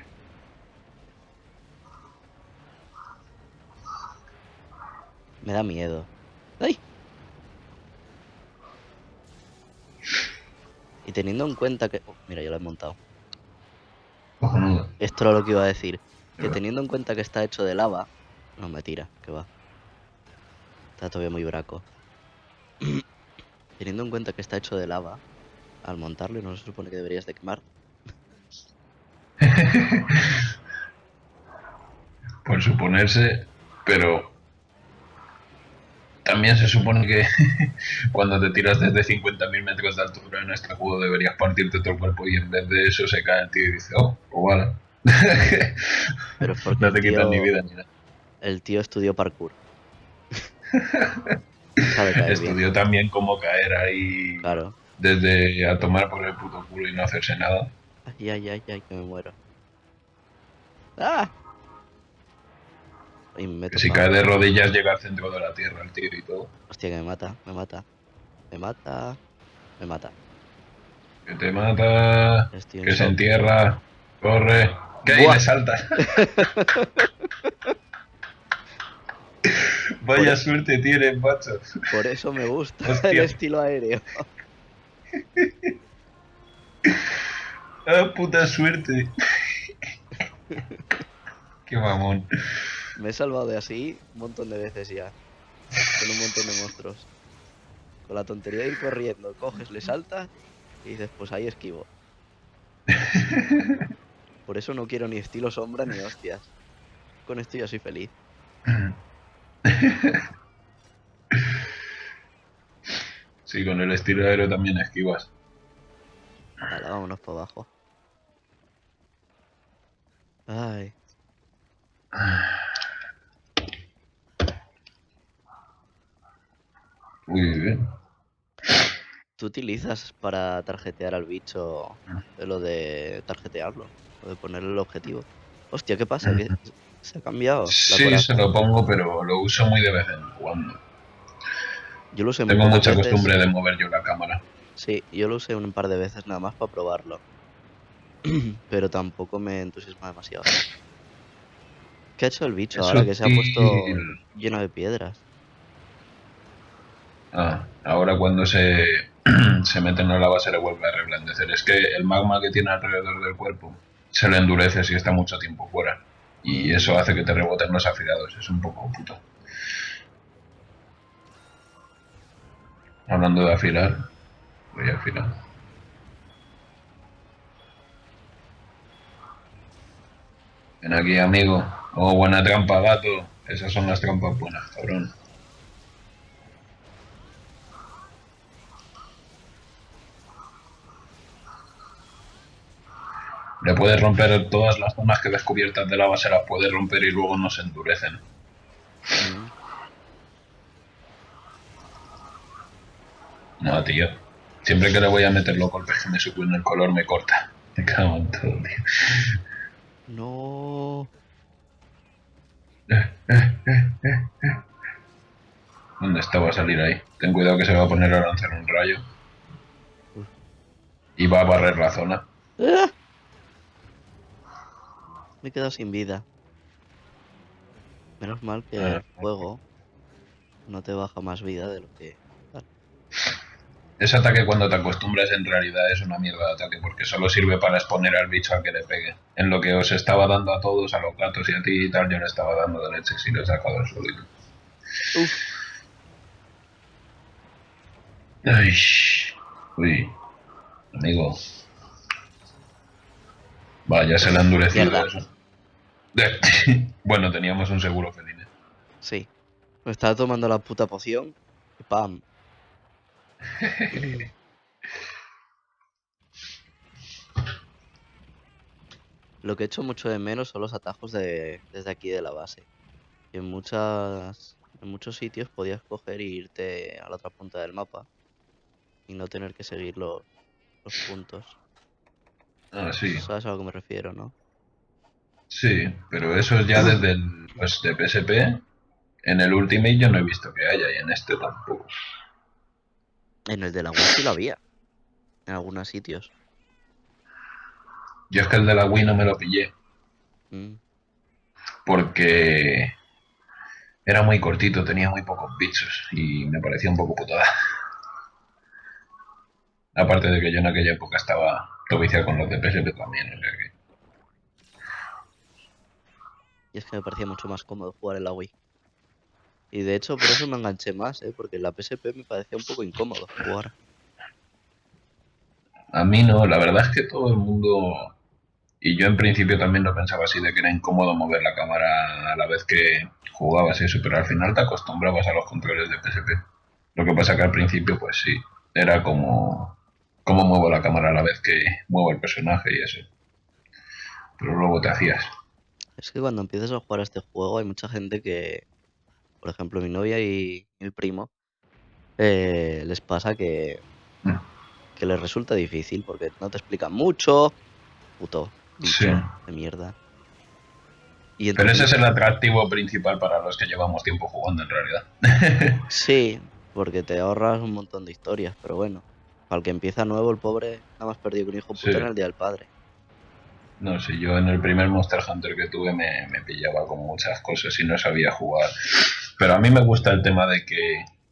A: Me da miedo. ¡Ay! Y teniendo en cuenta que... oh, mira, yo lo he montado.
B: Cojonudo.
A: Esto era lo que iba a decir.
B: Ahí
A: Que
B: va.
A: teniendo en cuenta que está hecho de lava... No, me tira, que va. Está todavía muy braco. Teniendo en cuenta que está hecho de lava, al montarlo no se supone que deberías de quemar.
B: Por suponerse, pero también se supone que cuando te tiras desde 50.000 metros de altura en este juego deberías partirte todo el cuerpo y en vez de eso se cae el tío y dice, oh, pues vale.
A: Pero es porque
B: No te quitan ni vida ni nada.
A: el tío estudió parkour. Sabe caer bien.
B: Estudió también cómo caer ahí
A: Claro.
B: desde a tomar por el puto culo y no hacerse nada.
A: Ay, ay, ay, ay, que me muero. ¡Ah! Y me he
B: Que si
A: tocado.
B: cae de rodillas llega al centro de la tierra el tío y todo.
A: Hostia, que me mata, me mata. Me mata, me mata.
B: Que te mata,
A: Estoy en
B: que se
A: shock.
B: entierra, corre. ¿Qué? Y le
A: ¡Buah!
B: saltas.
A: Por,
B: Vaya suerte tienes, macho.
A: por eso me gusta el
B: Hostia.
A: estilo aéreo.
B: Ah, puta suerte. Qué mamón.
A: Me he salvado de así un montón de veces ya. Con un montón de monstruos. Con la tontería de ir corriendo, coges, le saltas y dices, pues ahí esquivo. Por eso no quiero ni estilo sombra ni hostias. Con esto ya soy feliz.
B: Sí, con el estilo aéreo también esquivas.
A: Vale, vámonos para abajo. Ay.
B: Muy bien.
A: ¿Tú utilizas para tarjetear al bicho lo de tarjetearlo? Lo de ponerle el objetivo. Hostia, ¿qué pasa? Que se ha cambiado la
B: Sí, se
A: coraza.
B: lo pongo, pero lo uso muy de vez en cuando.
A: Yo lo usé muy
B: Tengo
A: pocas
B: mucha
A: veces.
B: costumbre de mover yo la cámara.
A: Sí, yo lo usé un par de veces nada más para probarlo. Pero tampoco me entusiasma demasiado. ¿Qué ha hecho el bicho
B: Es
A: ahora que se ha puesto
B: sutil.
A: lleno de piedras?
B: Ah, ahora cuando se mete en la lava se le vuelve a reblandecer. Es que el magma que tiene alrededor del cuerpo se le endurece si está mucho tiempo fuera. Y eso
A: Mm,
B: hace que te reboten los afilados. Es un poco puto. Hablando de afilar, voy a afilar. Ven aquí, amigo. Oh, buena trampa, gato. Esas son las trampas buenas, cabrón. Le puedes romper todas las zonas que descubiertas de lava, se las puede romper y luego no se endurecen.
A: mm.
B: No, tío. Siempre que le voy a meter los golpes que me suben el color me corta. Me cago en todo, tío.
A: No.
B: ¿Dónde estaba a salir ahí? Ten cuidado que se va a poner a lanzar un rayo
A: Uf.
B: y va a barrer la zona.
A: ¡Ah! Me he quedado sin vida. Menos mal que
B: Ah,
A: el fuego no te baja más vida de lo que... Vale.
B: ese ataque cuando te acostumbras en realidad es una mierda de ataque porque solo sirve para exponer al bicho a que le pegue. En lo que os estaba dando a todos, a los gatos y a ti y tal, yo le estaba dando de leche si lo he sacado al solito.
A: Uf,
B: Ay, uy, amigo. Vaya, se le ha endurecido
A: mierda.
B: eso. Bueno, teníamos un seguro feliz.
A: Sí. Me estaba tomando la puta poción y ¡pam! Lo que echo mucho de menos son los atajos desde aquí de la base. En muchos sitios podías coger e irte a la otra punta del mapa y no tener que seguir los puntos.
B: Ah, sí,
A: ¿Sabes a lo que me refiero, no?
B: sí, pero eso es ya desde el pues, de PSP. En el Ultimate yo no he visto que haya y en este tampoco.
A: En el de la Wii sí lo había, en algunos sitios.
B: Yo es que el de la Wii no me lo pillé
A: Mm,
B: porque era muy cortito, tenía muy pocos bichos y me parecía un poco putada. Aparte de que yo en aquella época estaba tobiciado con los de PSP también, o sea que...
A: Y es que me parecía mucho más cómodo jugar en la Wii. Y de hecho por eso me enganché más, ¿eh? Porque en la PSP me parecía un poco incómodo jugar.
B: A mí no, la verdad es que todo el mundo, y yo en principio también lo pensaba así, de que era incómodo mover la cámara a la vez que jugabas eso, pero al final te acostumbrabas a los controles de PSP. Lo que pasa que al principio, pues sí, era como muevo la cámara a la vez que muevo el personaje y eso. Pero luego te hacías.
A: Es que cuando empiezas a jugar a este juego hay mucha gente que, por ejemplo, mi novia y mi primo, les pasa
B: Mm,
A: que les resulta difícil porque no te explican mucho, puto
B: sí.
A: bicho de mierda. Y
B: Pero ese
A: entonces,
B: es el atractivo principal para los que llevamos tiempo jugando en realidad.
A: sí, porque te ahorras un montón de historias, pero bueno, para el que empieza nuevo, el pobre nada más perdido que un hijo
B: Sí.
A: puta en el Día del Padre.
B: No sé, yo en el primer Monster Hunter que tuve me pillaba con muchas cosas y no sabía jugar. Pero a mí me gusta el tema de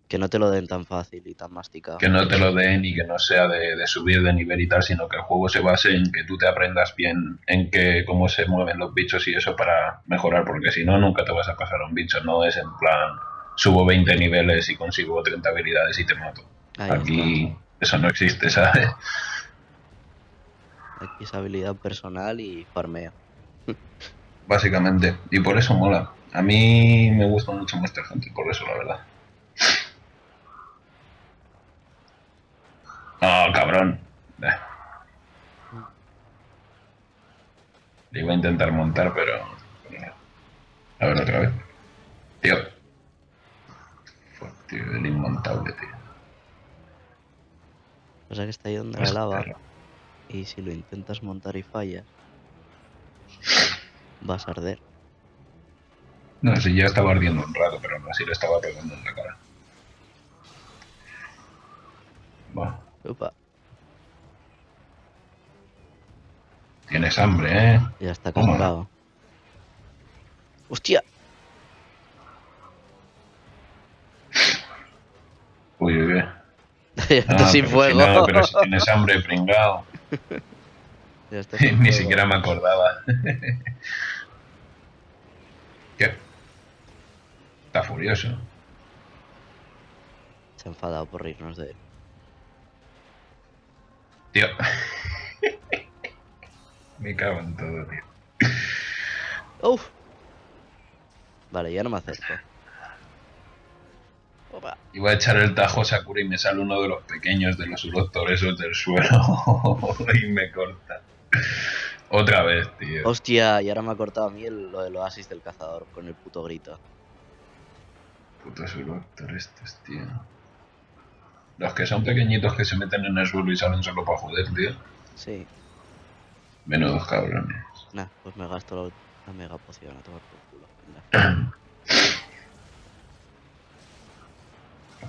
A: Que no te lo den tan fácil y tan masticado.
B: que no te lo den y que no sea de subir de nivel y tal, sino que el juego se base en que tú te aprendas bien en que cómo se mueven los bichos y eso para mejorar, porque si no, nunca te vas a pasar a un bicho. No es en plan, subo 20 niveles y consigo 30 habilidades y te mato.
A: Ahí está.
B: Aquí eso no existe, ¿sabes?
A: Aquí es habilidad personal y farmeo.
B: Básicamente. Y por eso mola. A mí me gusta mucho Monster Hunter, por eso, la verdad. Oh, cabrón. Le iba a intentar montar, pero... A ver, otra vez. Tío. Fuck, tío, el inmontable, tío.
A: Pasa que está ahí donde la
B: Pues,
A: lava
B: perro.
A: y si lo intentas montar y fallas, vas a arder.
B: No, sí, ya estaba ardiendo un rato, pero aún así le estaba pegando en la cara. Bueno.
A: Upa,
B: Tienes hambre, ¿eh?
A: ya está
B: Toma.
A: cargado. ¡Hostia!
B: Uy, uy, uy.
A: Ya está
B: Ah,
A: sin
B: pero si
A: fuego.
B: no, pero si tienes hambre, pringao.
A: Ya está sin
B: Ni
A: fuego.
B: siquiera me acordaba. ¿Qué? Está furioso.
A: Se ha enfadado por reírnos de él.
B: Tío. Me cago en todo, tío.
A: ¡Uf! Vale, ya no me acerco. Opa.
B: Iba a echar el tajo Sakura y me sale uno de los pequeños de los Uroctor esos del suelo y me corta. Otra vez, tío.
A: Hostia, y ahora me ha cortado a mí lo del oasis del cazador con el puto grito.
B: Putos Uroctor estos, tío. Los que son pequeñitos que se meten en el suelo y salen solo para joder, tío.
A: Sí.
B: Menudos cabrones.
A: Nah, pues me gasto la mega poción a tomar por culo. Venga.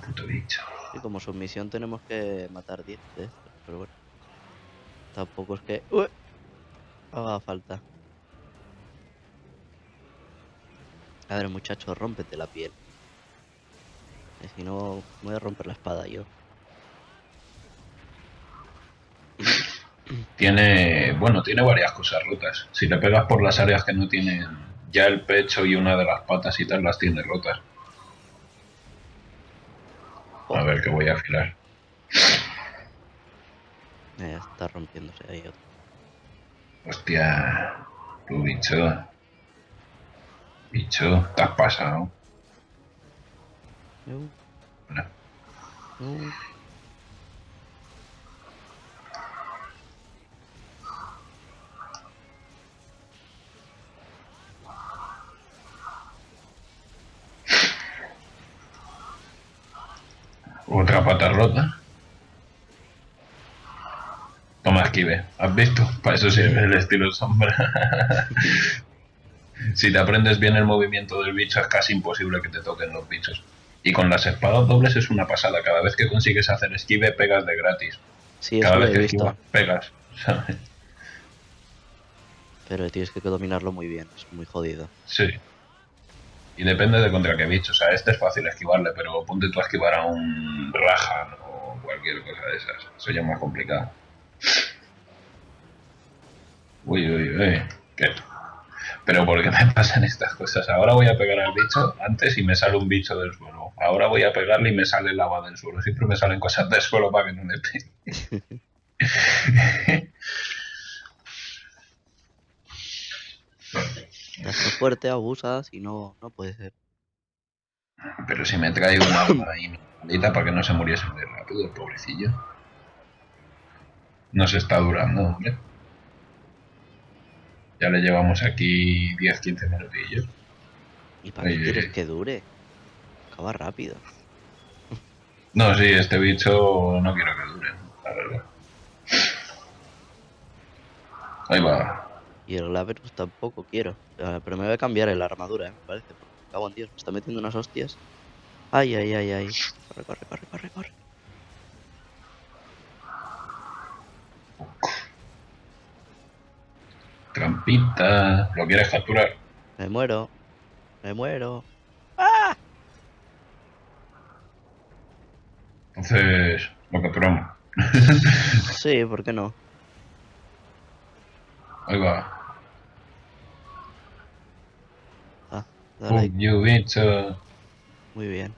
B: Puto bicho.
A: Y como submisión tenemos que matar 10 de estos, pero bueno. Tampoco es que haga falta. A ver, muchacho, rómpete la piel. Si no, me voy a romper la espada yo.
B: Tiene varias cosas rotas. Si le pegas por las áreas que no tienen ya el pecho y una de las patas y tal, las tiene rotas. A
A: Oh,
B: ver, que voy a afilar.
A: está rompiéndose ahí otro.
B: Hostia, tú bicho. Bicho, te has pasado.
A: No,
B: Bueno,
A: no.
B: otra pata rota. Toma esquive. ¿Has visto? Para eso sirve el estilo sombra. Si te aprendes bien el movimiento del bicho, es casi imposible que te toquen los bichos. Y con las espadas dobles es una pasada. Cada vez que consigues hacer esquive, pegas de gratis.
A: Sí, eso
B: Cada
A: lo
B: vez
A: he
B: que esquivas,
A: visto.
B: pegas. ¿Sabes?
A: Pero tienes que dominarlo muy bien. Es muy jodido.
B: Sí. Y depende de contra qué bicho. O sea, este es fácil esquivarle, pero ponte tú a esquivar a un Rajan o cualquier cosa de esas. Eso ya es más complicado. Uy, uy, uy. ¿Qué? Pero ¿por qué me pasan estas cosas? Ahora voy a pegar al bicho antes y me sale un bicho del suelo. Ahora voy a pegarle y me sale lava del suelo. Siempre me salen cosas del suelo para que no le pegue.
A: Estás muy fuerte, abusas y no puede ser.
B: Pero si me he traído un arma ahí maldita para que no se muriese muy rápido, el pobrecillo. No se está durando, hombre. Ya le llevamos aquí 10-15 minutillos.
A: ¿Y para qué quieres
B: Oye,
A: que dure? Acaba rápido.
B: no, sí, este bicho no quiero que dure, la verdad. Ahí va.
A: Y el Glaber pues tampoco quiero. Pero me voy a cambiar la armadura, me parece. Porque me cago en Dios, me está metiendo unas hostias. Ay, ay, ay, ay. Corre, corre, corre, corre, corre.
B: Trampita. ¿Lo quieres capturar?
A: Me muero, me muero. ¡Ah!
B: Entonces, lo capturamos.
A: Sí, ¿por qué no?
B: Ahí va.
A: Ah, dale ahí.
B: You bicho.
A: Muy bien.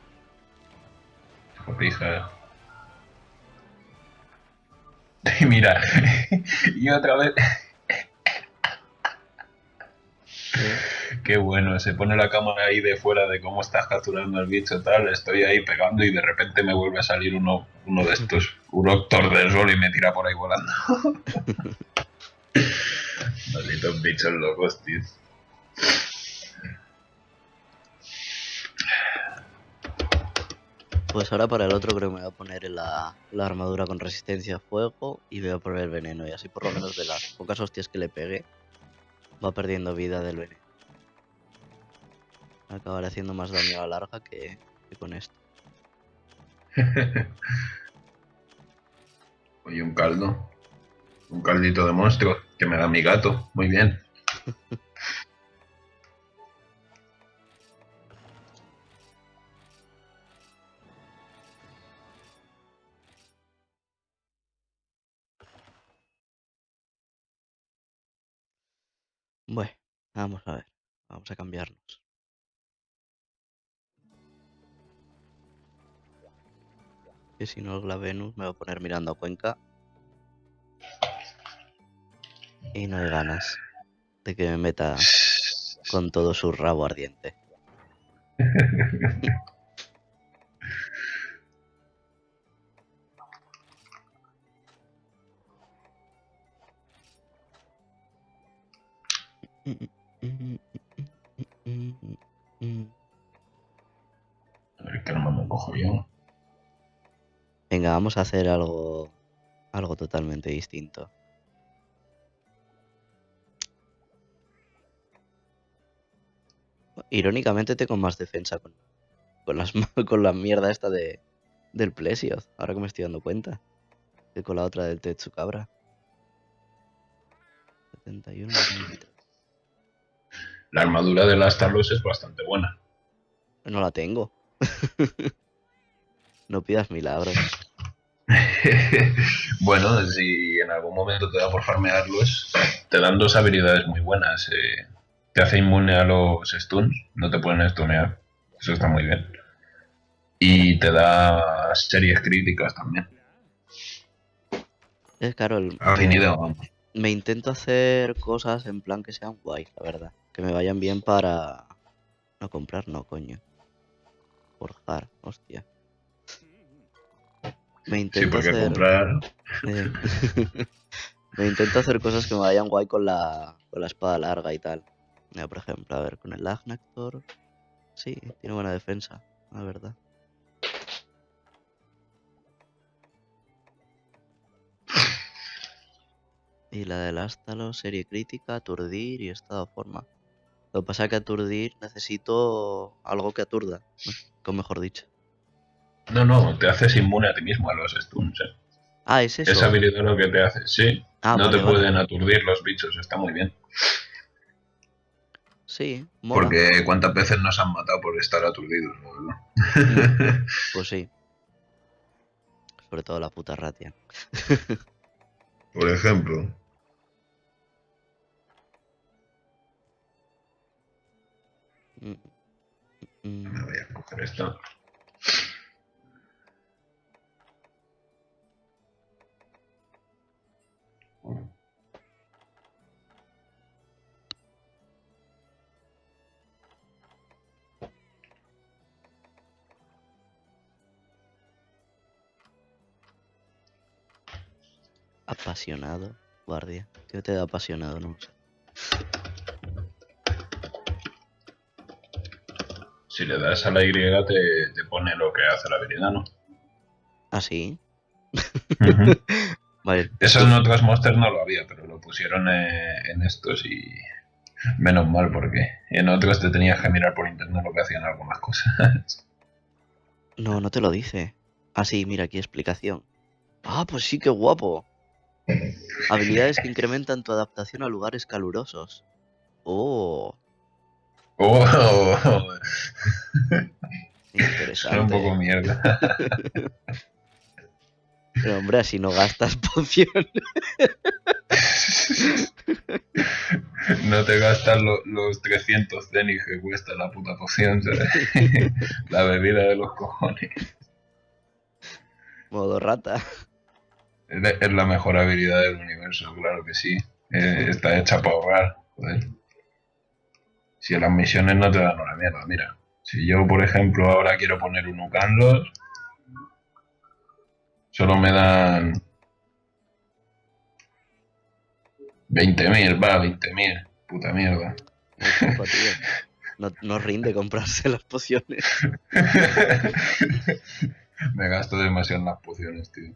B: Cotija. Y mira, y otra vez,
A: ¿Qué?
B: qué bueno, se pone la cámara ahí de fuera de cómo estás capturando al bicho tal, estoy ahí pegando y de repente me vuelve a salir uno de estos Uroctor del sol y me tira por ahí volando. Malditos bichos locos, tío.
A: Pues ahora para el otro creo que me voy a poner la armadura con resistencia a fuego y me voy a poner el veneno. Y así por lo menos de las pocas hostias que le pegué, va perdiendo vida del veneno. Acabaré haciendo más daño a la larga que con esto.
B: Oye, un caldo. Un caldito de monstruo que me da mi gato. Muy bien.
A: Bueno, vamos a ver. Vamos a cambiarnos. Que si no, la Venus me va a poner mirando a Cuenca. Y no hay ganas de que me meta con todo su rabo ardiente.
B: A ver qué arma me cojo yo.
A: Venga, vamos a hacer algo totalmente distinto. Irónicamente tengo más defensa con la mierda esta del Plesioth, ahora que me estoy dando cuenta. Que con la otra del Tetsukabra. 71 milímetros.
B: La armadura de las Talos es bastante buena.
A: No la tengo. No pidas milagros.
B: Bueno, si en algún momento te da por farmearlos, te dan dos habilidades muy buenas. Te hace inmune a los stuns, no te pueden stunear. Eso está muy bien. Y te da series críticas también.
A: Es claro,
B: Afinidad, vamos.
A: me intento hacer cosas en plan que sean guay, la verdad. Que me vayan bien para... No comprar, no, coño. Forjar, hostia. Me
B: Sí,
A: intento
B: porque
A: hacer...
B: comprar.
A: eh, me intento hacer cosas que me vayan guay con la espada larga y tal. Mira, por ejemplo, a ver, con el Agnactor... Sí, tiene buena defensa, la verdad. Y la del Ástalo, serie crítica, aturdir y estado de forma. Lo que pasa es que aturdir necesito algo que aturda, con mejor dicho.
B: No, te haces inmune a ti mismo a los stuns.
A: Ah, es
B: Esa
A: eso.
B: habilidad lo que te hace, sí.
A: Ah,
B: No te
A: vale, vale.
B: pueden aturdir los bichos, está muy bien.
A: Sí, mola.
B: Porque cuántas veces nos han matado por estar aturdidos, la
A: Mm,
B: verdad.
A: pues sí, sobre todo la puta Ratia.
B: Por ejemplo.
A: Mm,
B: Me
A: mm.
B: voy a coger esto.
A: Apasionado, guardia. ¿Qué te da apasionado? No sé.
B: Si le das a la Y te pone lo que hace la habilidad, ¿no?
A: ¿Ah, sí?
B: Ujú.
A: Vale,
B: Eso en otros monsters no lo había, pero lo pusieron en estos y menos mal porque en otros te tenías que mirar por internet lo que hacían algunas cosas.
A: no, no te lo dice. Ah, sí, mira, aquí explicación. Ah, pues sí, qué guapo. Habilidades que incrementan tu adaptación a lugares calurosos. Oh,
B: Oh, suena un poco
A: interesante.
B: mierda.
A: Pero hombre, así no gastas poción.
B: No te gastas los 300 tenis que cuesta la puta poción, ¿sabes? La bebida de los cojones.
A: Modo rata.
B: Es la mejor habilidad del universo, claro que sí. Está hecha para ahorrar, joder. Si en las misiones no te dan una mierda, mira. Si yo, por ejemplo, ahora quiero poner un Ucanlos, solo me dan 20.000, va, 20.000. Puta mierda.
A: Muy poco, tío. No, no rinde comprarse las pociones.
B: Me gasto demasiado en las pociones, tío.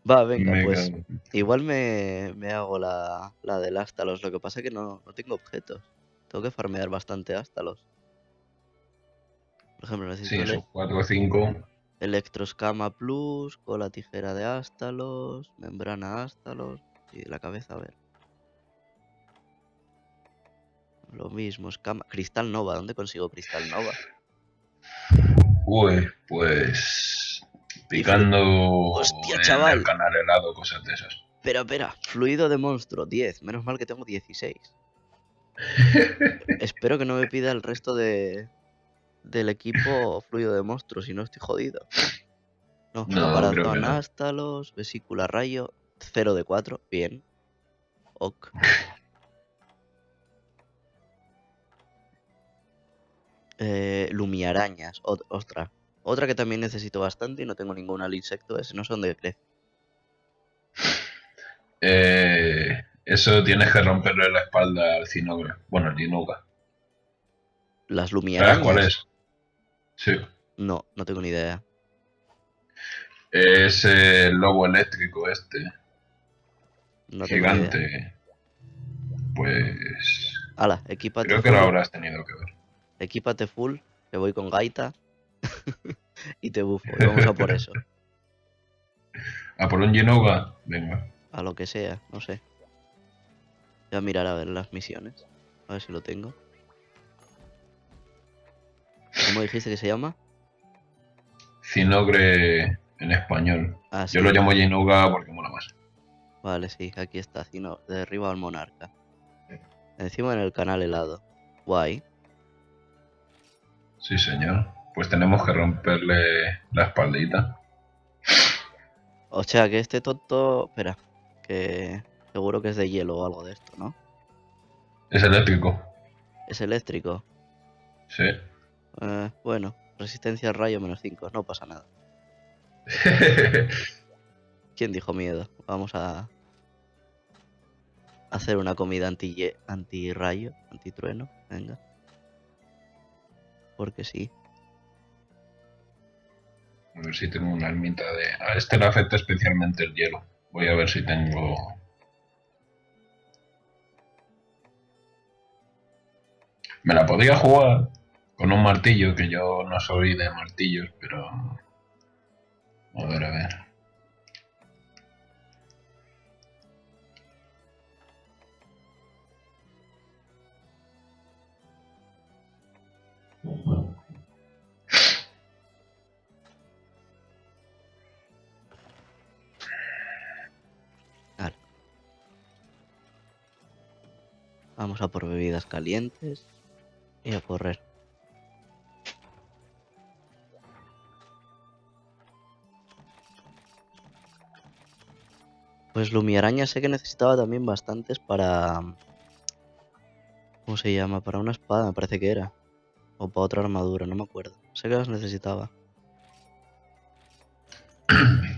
A: Va, venga,
B: Me
A: pues
B: cago.
A: igual me hago la del Ástalos. Lo que pasa es que no tengo objetos. Tengo que farmear bastante Ástalos. Por ejemplo,
B: Sí,
A: necesito
B: esos 4 o 5.
A: Electroscama Plus, cola tijera de Ástalos, membrana Ástalos. Y de la cabeza, a ver. Lo mismo, escama. Cristal Nova, ¿dónde consigo Cristal Nova?
B: Uy, pues
A: Y
B: picando
A: ¡Hostia,
B: en el
A: chaval!
B: canal helado, cosas de esas.
A: Espera, fluido de monstruo, 10. Menos mal que tengo 16. Espero que no me pida el resto del equipo fluido de monstruo, si no estoy jodido. No,
B: No, creo que
A: caparazón
B: no.
A: Ástalos, vesícula rayo, 0 de 4, bien. Ok. Lumiarañas, otra. Otra que también necesito bastante y no tengo ninguna al insecto ese, no sé dónde crece.
B: Eso tienes que romperle la espalda al Cinogre. Bueno, al Dinuga.
A: ¿Las
B: ¿Sabes cuál
A: lumiarañas?
B: es? Sí.
A: No, no tengo ni idea.
B: Es el lobo eléctrico este,
A: No tengo ni idea.
B: gigante. Pues
A: Hala, equípate
B: creo que lo
A: full,
B: habrás tenido que ver.
A: equípate full, que voy con gaita y te bufo. Y vamos a por eso.
B: ¿A por un Genuga? Venga.
A: A lo que sea, no sé. Voy a mirar a ver las misiones. A ver si lo tengo. ¿Cómo dijiste que se llama?
B: Cinogre en español.
A: Ah,
B: Yo lo
A: sí.
B: llamo Genuga porque mola más.
A: Vale, sí, aquí está. Cino, derriba al monarca. Encima en el canal helado. Guay.
B: Sí, señor. Pues tenemos que romperle la espaldita.
A: O sea que este tonto. Espera. Que seguro que es de hielo o algo de esto, ¿no?
B: Es eléctrico.
A: Es eléctrico.
B: Sí.
A: Bueno, resistencia al rayo -5. No pasa nada. ¿Quién dijo miedo? Vamos a hacer una comida anti-rayo, anti-trueno. Venga. Porque sí.
B: A ver si tengo una ermita de... A este le afecta especialmente el hielo. Voy a ver si tengo... Me la podía jugar con un martillo, que yo no soy de martillos, pero... A ver, a ver.
A: Vale. Vamos a por bebidas calientes y a correr. Pues Lumiaraña sé que necesitaba también bastantes para... ¿Cómo se llama? Para una espada, me parece que era. O para otra armadura, no me acuerdo. Sé que las necesitaba.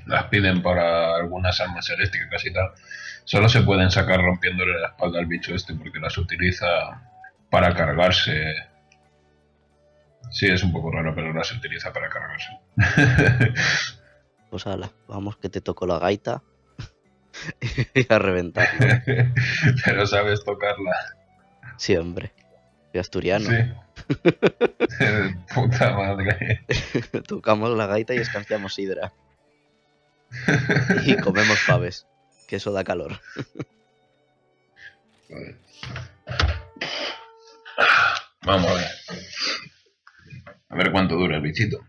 B: Las piden para algunas armas eléctricas y tal. Solo se pueden sacar rompiéndole la espalda al bicho este porque las utiliza para cargarse. Sí, es un poco raro, pero las utiliza para cargarse.
A: Pues ala, vamos que te toco la gaita y a reventar.
B: Pero sabes tocarla.
A: Sí, hombre. Soy asturiano.
B: Sí. Puta madre.
A: Tocamos la gaita y escanciamos sidra. Y comemos faves, que eso da calor.
B: Vamos a ver. A ver cuánto dura el bichito.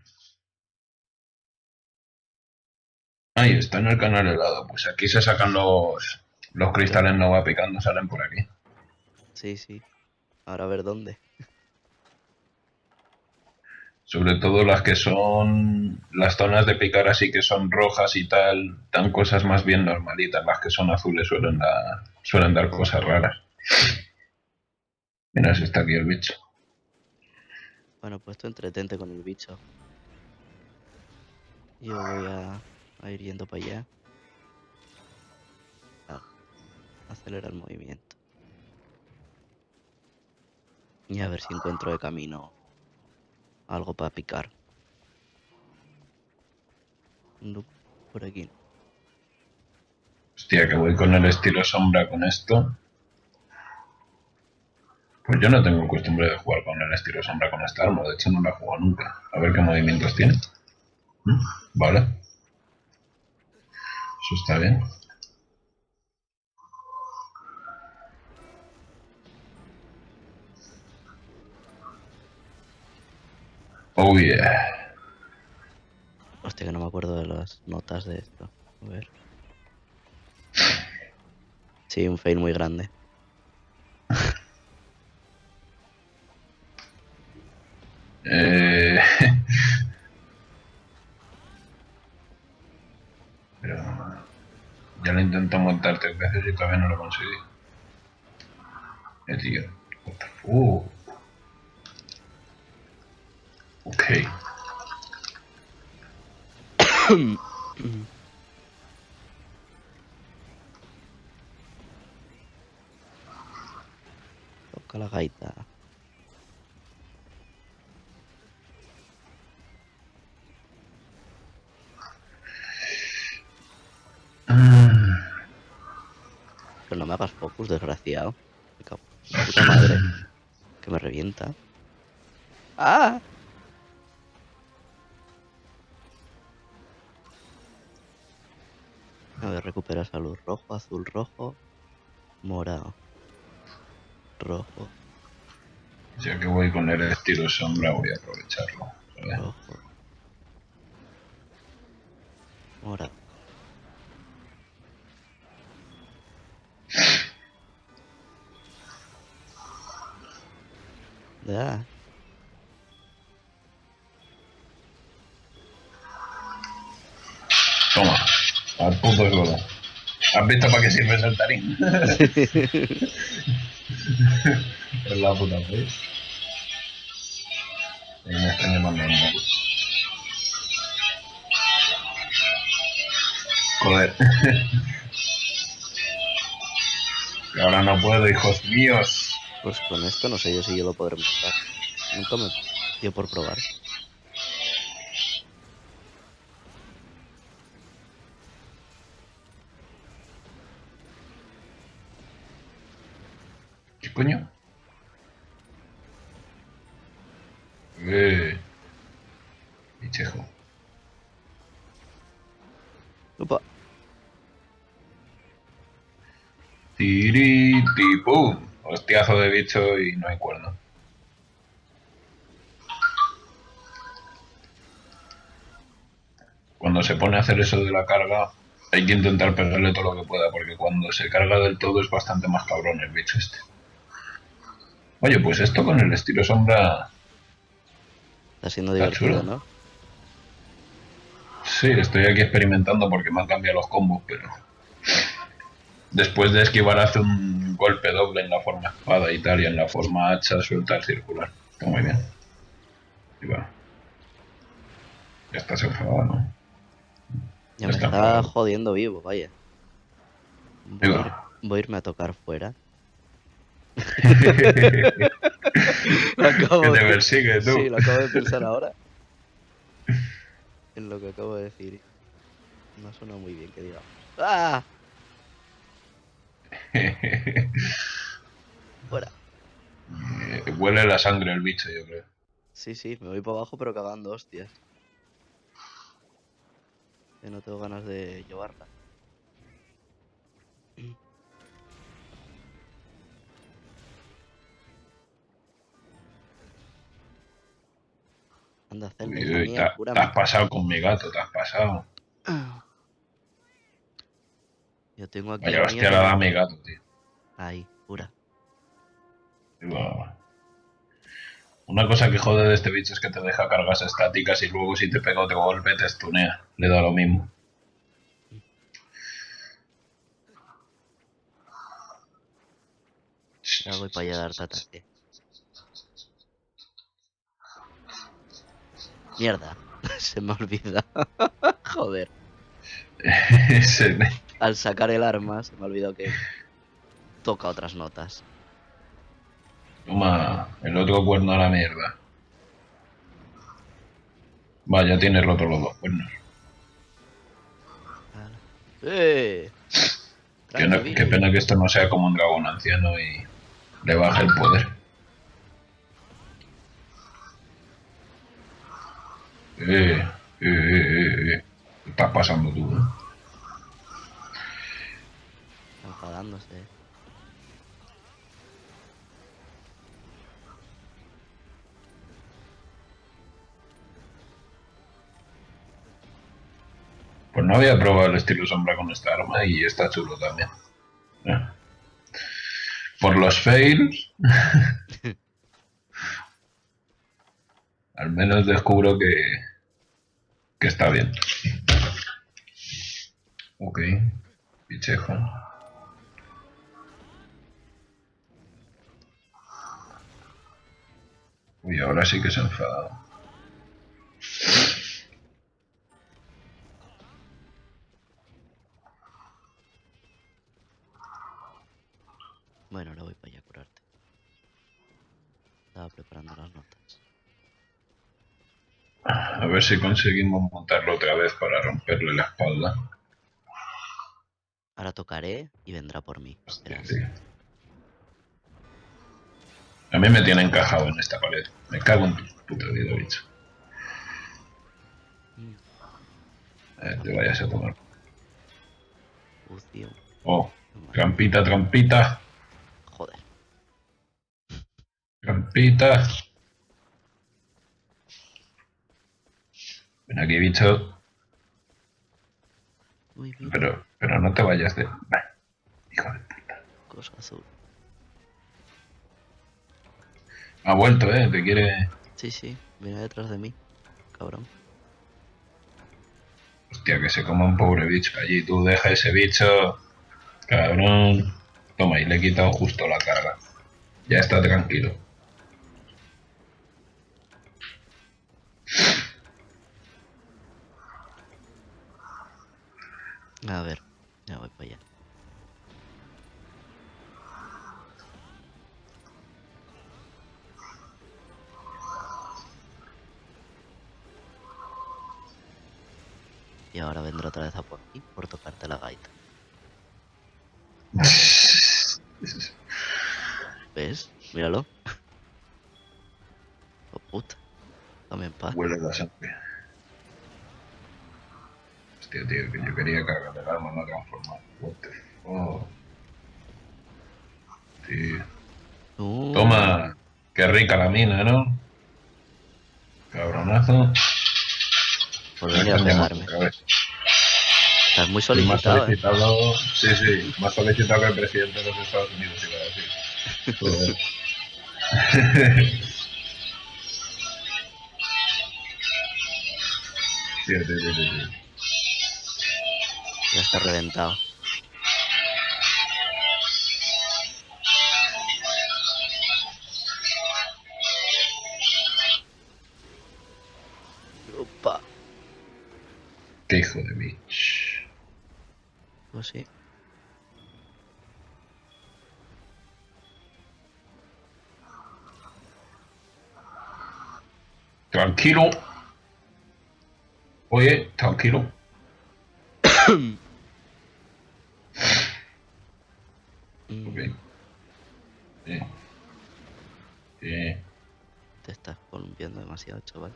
B: Ahí está en el canal helado. Pues aquí se sacan los cristales Nova picando, salen por aquí.
A: Sí, sí. Ahora a ver dónde.
B: Sobre todo las que son las zonas de picar así que son rojas y tal, dan cosas más bien normalitas. Las que son azules suelen dar cosas raras. Mira si está aquí el bicho.
A: Bueno, pues tú entretente con el bicho. Yo voy a ir yendo para allá. Acelera el movimiento. Y a ver si encuentro de camino algo para picar. No, por aquí no.
B: Hostia, que voy con el estilo sombra con esto. Pues yo no tengo costumbre de jugar con el estilo sombra con esta arma. De hecho no la he jugado nunca. A ver qué movimientos tiene. Vale. Eso está bien. Oh yeah.
A: Hostia, que no me acuerdo de las notas de esto. A ver. Sí, un fail muy grande.
B: Eh... Pero ya lo intento montar 3 veces y todavía no lo conseguí. Tío. What the Ok.
A: Toca la gaita. Pero no me hagas focus, desgraciado. Me cago en su puta madre. Que me revienta. ¡Ah! A ver, recupera salud. Rojo, azul, rojo. Morado. Rojo,
B: Ya que voy con el estilo sombra, voy a aprovecharlo. ¿Vale?
A: rojo. Morado. Ya.
B: Toma, al puto suelo. ¿Has visto para qué sirve el saltarín? Es la puta vez. Y me están llamando a mí. Joder. Y ahora no puedo, hijos míos.
A: Pues con esto no sé yo si yo lo podré montar. Nunca me dio por probar.
B: ¿Qué coño? Bichejo.
A: Upa.
B: Tiritipum. Hostiazo de bicho y no hay cuerno. Cuando se pone a hacer eso de la carga, hay que intentar pegarle todo lo que pueda, porque cuando se carga del todo es bastante más cabrón el bicho este. Oye, pues esto con el estilo sombra
A: Está siendo
B: está
A: divertido,
B: chulo.
A: ¿no?
B: Sí, estoy aquí experimentando porque me han cambiado los combos, pero después de esquivar hace un golpe doble en la forma espada y tal, y en la forma hacha suelta el circular. Está muy bien. Y bueno. Ya estás enfadado, ¿no?
A: Ya
B: Ya
A: me
B: está
A: está
B: enfadado.
A: jodiendo vivo, vaya.
B: Y
A: Voy a irme a tocar fuera.
B: que
A: Lo acabo
B: te
A: de...
B: persigue
A: Sí,
B: tú.
A: lo acabo de pensar ahora. En lo que acabo de decir. No suena muy bien que digamos. ¡Ah! Fuera.
B: Huele la sangre el bicho, yo creo.
A: Sí, sí, me voy para abajo pero cagando hostias. Que no tengo ganas de llevarla. Anda, Zelda,
B: Uy,
A: hija
B: uy,
A: mía,
B: te has
A: cúrame.
B: pasado con mi gato, te has pasado.
A: Yo tengo aquí
B: Vaya
A: el mío
B: hostia
A: que
B: la da
A: me...
B: mi gato, tío.
A: Ahí, cura.
B: Una cosa que jode de este bicho es que te deja cargas estáticas y luego si te pega otro golpe te stunea. Le da lo mismo.
A: Ya voy para allá a darte ataque. Mierda. Se me olvida. Joder. Al sacar el arma se me ha olvidado que toca otras notas.
B: Toma, el otro cuerno a la mierda. Vaya, tienes roto los dos cuernos.
A: Ala. ¡Eh! Tranqui,
B: Qué
A: Billy.
B: pena que esto no sea como un dragón anciano y le baje el poder. Eh, ¿Qué estás pasando tú?
A: Está enfadándose.
B: Pues no había probado el estilo sombra con esta arma y está chulo también. Eh. Por los fails, al menos descubro que está bien. Ok, pichejo. Uy, ahora sí que se ha enfadado.
A: Bueno, ahora voy para allá a curarte. Estaba preparando las notas.
B: A ver si conseguimos montarlo otra vez para romperle la espalda.
A: Ahora tocaré y vendrá por mí.
B: Hostia,
A: Verás.
B: tío. A mí me tiene encajado en esta pared. Me cago en tu puta vida, bicho.
A: Mm,
B: Te vayas a tomar.
A: Fucio.
B: Oh,
A: Vale.
B: trampita, trampita,
A: Joder.
B: trampita. Ven aquí, bicho.
A: Uy, mira.
B: Pero no te vayas de... Bah, hijo de puta.
A: Cosa azul.
B: Ha vuelto, te quiere...
A: Sí, sí. Viene detrás de mí. Cabrón.
B: Hostia, que se coma un pobre bicho allí. Tú deja ese bicho, cabrón. Toma, y le he quitado justo la carga. Ya está tranquilo.
A: A ver. Ya voy para allá. Y ahora vendré otra vez a por aquí por tocarte la gaita. ¿Ves? Míralo. Oh, puta. Dame en paz.
B: Huele la sangre. Hostia, tío, que yo quería cargar el arma, no transformar. What the fuck. Tío. Toma. Qué rica la mina, ¿no? Cabronazo.
A: Por
B: Me
A: venir a
B: están llamando
A: pegarme.
B: otra vez.
A: Estás muy
B: Soy más
A: solicitado, ¿eh?
B: solicitado. Sí, sí, más solicitado que el presidente de los Estados Unidos, iba a decir. Joder. Tío, tío, tío, tío.
A: Ya está reventado. Opa.
B: Qué hijo de bitch.
A: Pues sí.
B: Tranquilo. Oye, tranquilo. Ok. Sí. Sí.
A: Te estás columpiando demasiado, chaval.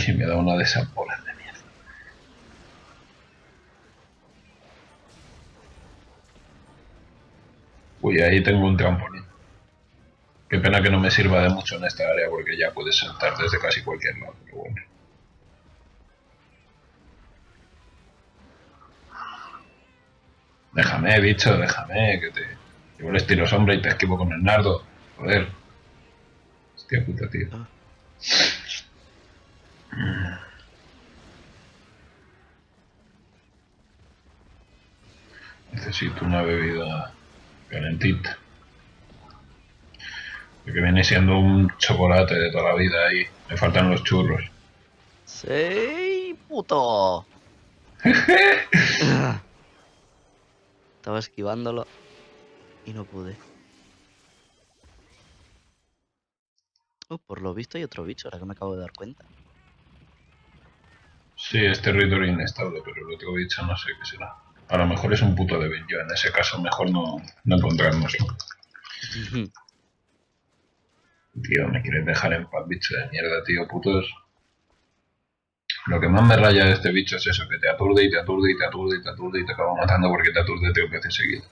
B: Que me da una de esas bolas de mierda. Uy, ahí tengo un trampolín. Qué pena que no me sirva de mucho en esta área porque ya puedes saltar desde casi cualquier lado, pero bueno. Déjame, bicho, déjame, que te llevo el estilo sombra y te esquivo con el nardo. Joder. Hostia puta, tío.
A: Ah,
B: Necesito una bebida calentita. Que viene siendo un chocolate de toda la vida ahí. Me faltan los churros.
A: ¡sí, puto! Estaba esquivándolo y no pude. Por lo visto hay otro bicho, ahora que me acabo de dar cuenta.
B: Sí, es territorio inestable, pero el otro bicho no sé qué será. A lo mejor es un puto débil. Yo en ese caso mejor no encontrárnoslo. Tío, me quieres dejar en paz, bicho de mierda, tío, putos. Lo que más me raya de este bicho es eso, que te aturde y te aturde y te aturde y te aturde y te acaba matando porque te aturde 3 veces seguidas.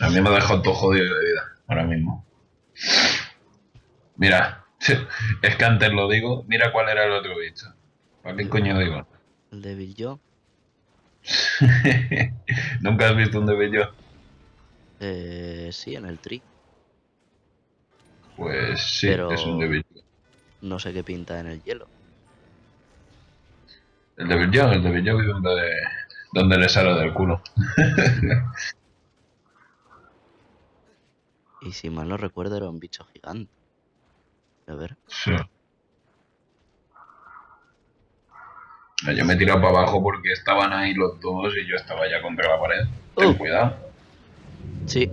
B: A mí me ha dejado todo jodido de vida, ahora mismo. Mira, es que antes lo digo, mira cuál era el otro bicho. ¿Para qué coño digo?
A: El débil yo.
B: ¿Nunca has visto un débil yo?
A: Sí, en el tri.
B: Pues sí, es un
A: Pero
B: débil.
A: no sé qué pinta en el hielo.
B: El débil yo vive donde le sale del culo.
A: Y si mal no recuerdo era un bicho gigante. A ver.
B: Sí. Yo me he tirado para abajo porque estaban ahí los dos y yo estaba ya contra la pared. Ten
A: ¡Uh!
B: cuidado.
A: Sí.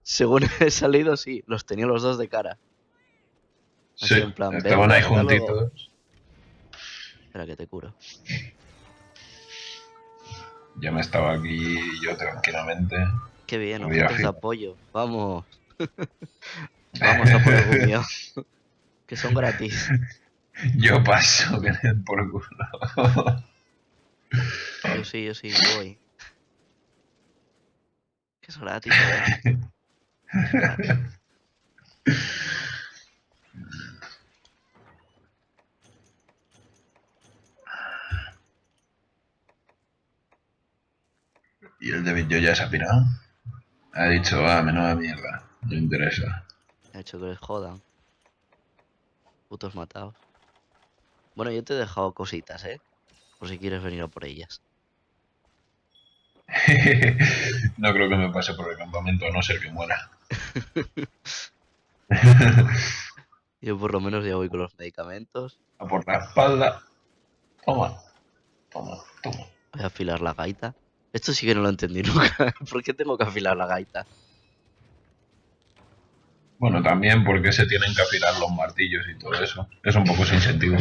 A: Según he salido, sí. Los tenía los dos de cara.
B: Sí,
A: Así en plan,
B: estaban
A: venga,
B: ahí
A: hasta luego.
B: juntitos.
A: Espera que te curo.
B: Yo me estaba aquí yo tranquilamente.
A: Qué bien,
B: Podía
A: objetos de
B: afilar.
A: apoyo. Vamos. Vamos a por el gumio. Que son gratis.
B: Yo paso, que den por culo.
A: Yo sí, voy. Que es gratis, joder. Gratis.
B: Y el de yo ya se ha pirado. Ha dicho, menuda mierda. No interesa.
A: He hecho que les jodan. Putos matados. Bueno, yo te he dejado cositas, ¿eh? Por si quieres venir a por ellas.
B: No creo que me pase por el campamento, a no ser que muera.
A: Yo por lo menos ya voy con los medicamentos.
B: A por la espalda. Toma, toma, toma.
A: Voy a afilar la gaita. Esto sí que no lo entendí nunca. ¿Por qué tengo que afilar la gaita?
B: Bueno, también porque se tienen que afilar los martillos y todo eso. Es un poco sin sentido.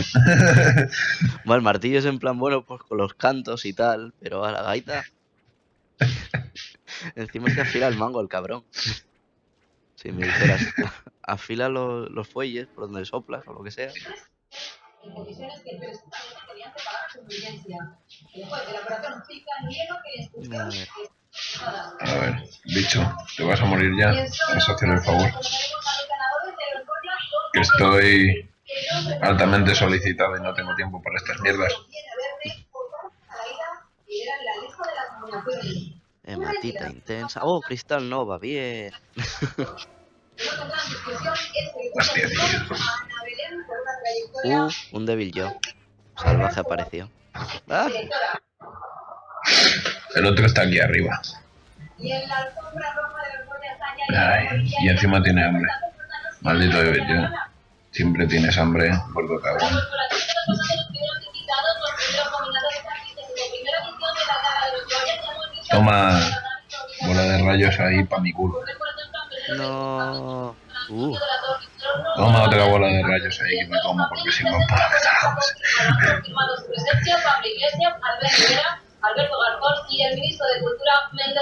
A: Bueno, el martillo es en plan, bueno, pues con los cantos y tal. Pero a la gaita. Encima es que afila el mango, el cabrón. Si me dijeras, afila los fuelles por donde soplas o lo que sea.
C: En condiciones que el presupuesto tenían separadas en urgencia. El juez de la operación notifica hielo que
A: A
C: expulsión
A: ver.
B: A ver, bicho, te vas a morir ya. Vas a hacer el favor. Que estoy altamente solicitado y no tengo tiempo para estas mierdas.
A: Hematita intensa. Oh, cristal nova, bien.
B: Hostia, tío.
A: Un débil yo. Salvaje apareció. ¡Ah!
B: El otro está aquí arriba. Ay, y encima tiene hambre. Maldito de yo. Siempre tienes hambre, gordo cabrón. Toma bola de rayos ahí pa' mi culo.
A: No.
B: Toma otra bola de rayos ahí que me como porque si no, para que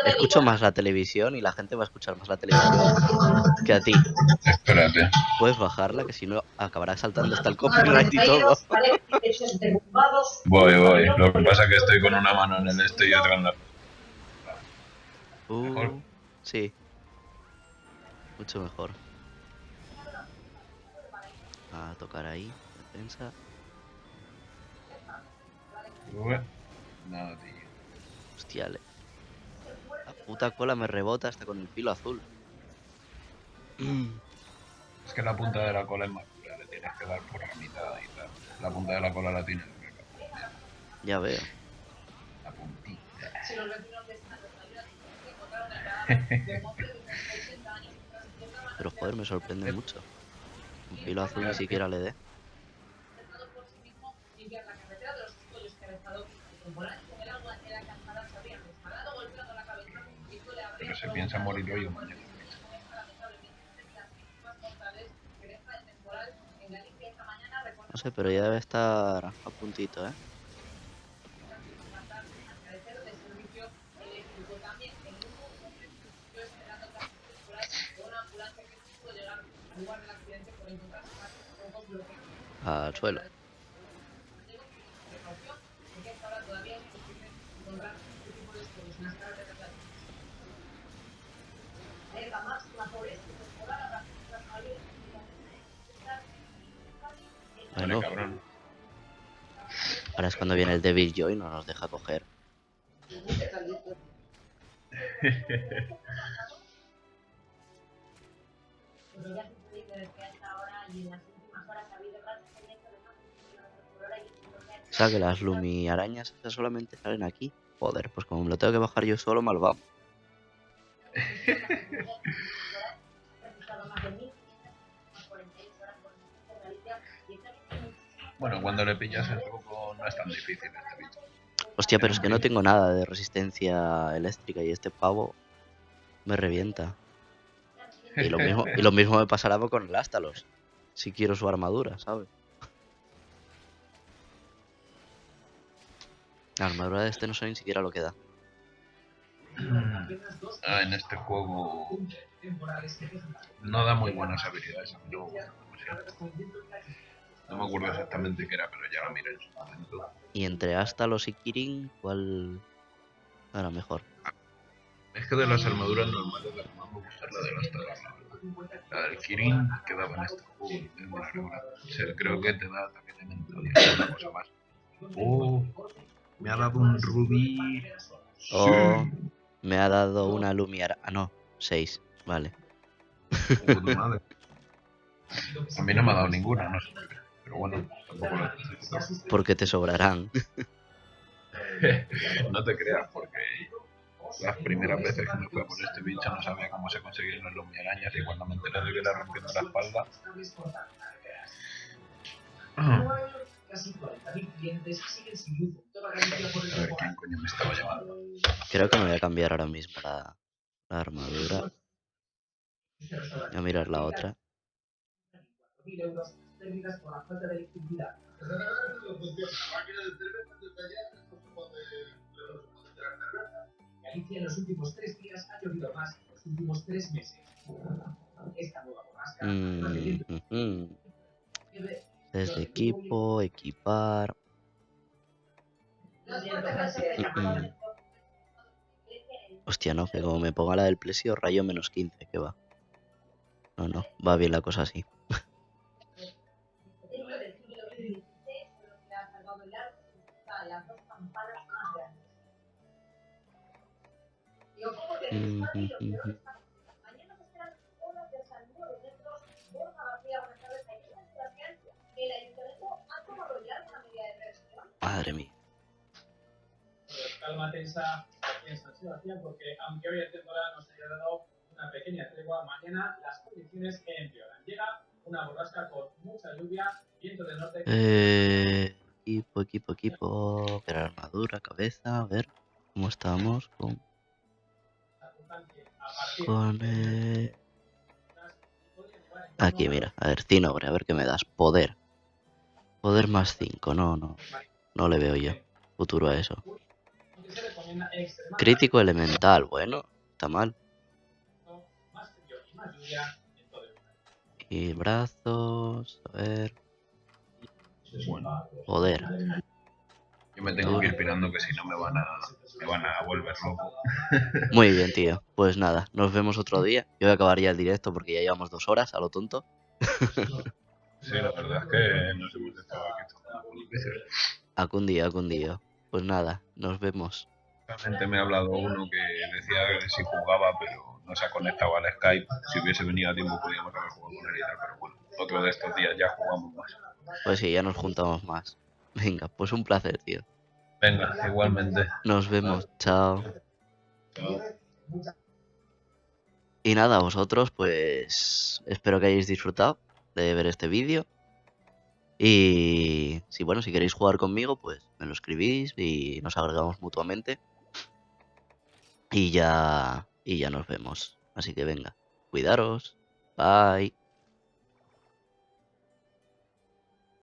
A: Escucho más la televisión y la gente va a escuchar más la televisión que a ti.
B: Espérate.
A: ¿Puedes bajarla? Que si no acabará saltando hasta el copyright y todo.
B: Voy. Lo que pasa es que estoy con una mano en el este y otra en la... Mejor.
A: Sí. Mucho mejor. A tocar ahí. Defensa.
B: No, tío.
A: Hostia, la puta cola me rebota hasta con el filo azul.
B: Es que la punta de la cola es más dura, le tienes que dar por la mitad y tal. La punta de la cola la tienes que dar.
A: Ya veo.
B: La puntita.
A: Pero joder, me sorprende mucho. Un filo azul ni siquiera le dé.
B: Pero se piensa morir hoy o mañana.
A: No sé, pero ya debe estar a puntito, ¿eh? Al suelo.
B: Vale,
A: Bueno,
B: cabrón.
A: ahora es cuando viene el Devil Joy y no nos deja coger. O sea que las Lumi arañas esas solamente salen aquí. Joder, pues como me lo tengo que bajar yo solo, mal vamos.
B: Bueno, cuando le pillas el truco no es tan difícil este bicho.
A: Hostia, pero es que no tengo nada de resistencia eléctrica y este pavo me revienta. Y lo mismo me pasará con el Astalos. Si quiero su armadura, ¿sabes? La armadura de este no sé ni siquiera lo que da.
B: En este juego no da muy buenas habilidades. A mí no me gusta demasiado. No me acuerdo exactamente qué era, pero ya lo miré en su momento.
A: Y entre Astalos y Kirin, ¿cuál era mejor?
B: Es que de las armaduras normales la que más me gusta es la del Astalos, la verdad. La del Kirin que daba en este juego es muy regular. O sea, creo que te da también elemento y una cosa más. Oh, me ha dado un rubí.
A: Oh, me ha dado una Lumiar. Ah, no, 6. Vale.
B: Puta madre. A mí no me ha dado ninguna, no sé por qué. Pero bueno, tampoco lo necesito.
A: Porque te sobrarán.
B: No te creas, porque las primeras veces que me fui a por este bicho no sabía cómo se conseguían los lumiarañas y cuando me enteré de que era rompiendo la espalda. A ver quién coño me estaba llamando.
A: Creo que me voy a cambiar ahora mismo la armadura. Voy a mirar la otra.
C: Galicia en los últimos 3 días ha llovido más que en los últimos 3 meses. Esta nueva borrasca
A: Desde equipo, equipar. Hostia, no, que como me ponga la del Plesio, rayo menos 15, que va. No, va bien la cosa así. Madre mía.
C: Calma tensa en San Sebastián porque aunque hoy el temporal nos haya dado una pequeña tregua, mañana las condiciones empeoran. Llega una borrasca con mucha lluvia, viento del norte.
A: Equipo. Era armadura, cabeza, a ver cómo estamos con aquí, mira, a ver, Cinobre, a ver qué me das. Poder más 5, no le veo yo futuro a eso. Crítico elemental, bueno, está mal. Y brazos, a ver.
B: Bueno,
A: Poder.
B: yo me tengo que ir pirando que si no me van a volver loco.
A: Muy bien, tío. Pues nada, nos vemos otro día. Yo voy a acabar ya el directo porque ya llevamos 2 horas, a lo tonto.
B: Sí, la verdad es que nos hemos estado aquí algunas veces.
A: Acundío. Pues nada, nos vemos.
B: Realmente me ha hablado uno que decía que si jugaba, pero no se ha conectado al Skype. Si hubiese venido a tiempo podíamos haber jugado con él y tal, pero bueno, otro de estos días ya jugamos más.
A: Pues sí, ya nos juntamos más. Venga, pues un placer, tío.
B: Venga, igualmente.
A: Nos vemos, chao.
B: Chao.
A: Y nada, vosotros, pues espero que hayáis disfrutado de ver este vídeo. Y si queréis jugar conmigo, pues me lo escribís y nos agregamos mutuamente. Y ya nos vemos. Así que venga, cuidaros. Bye.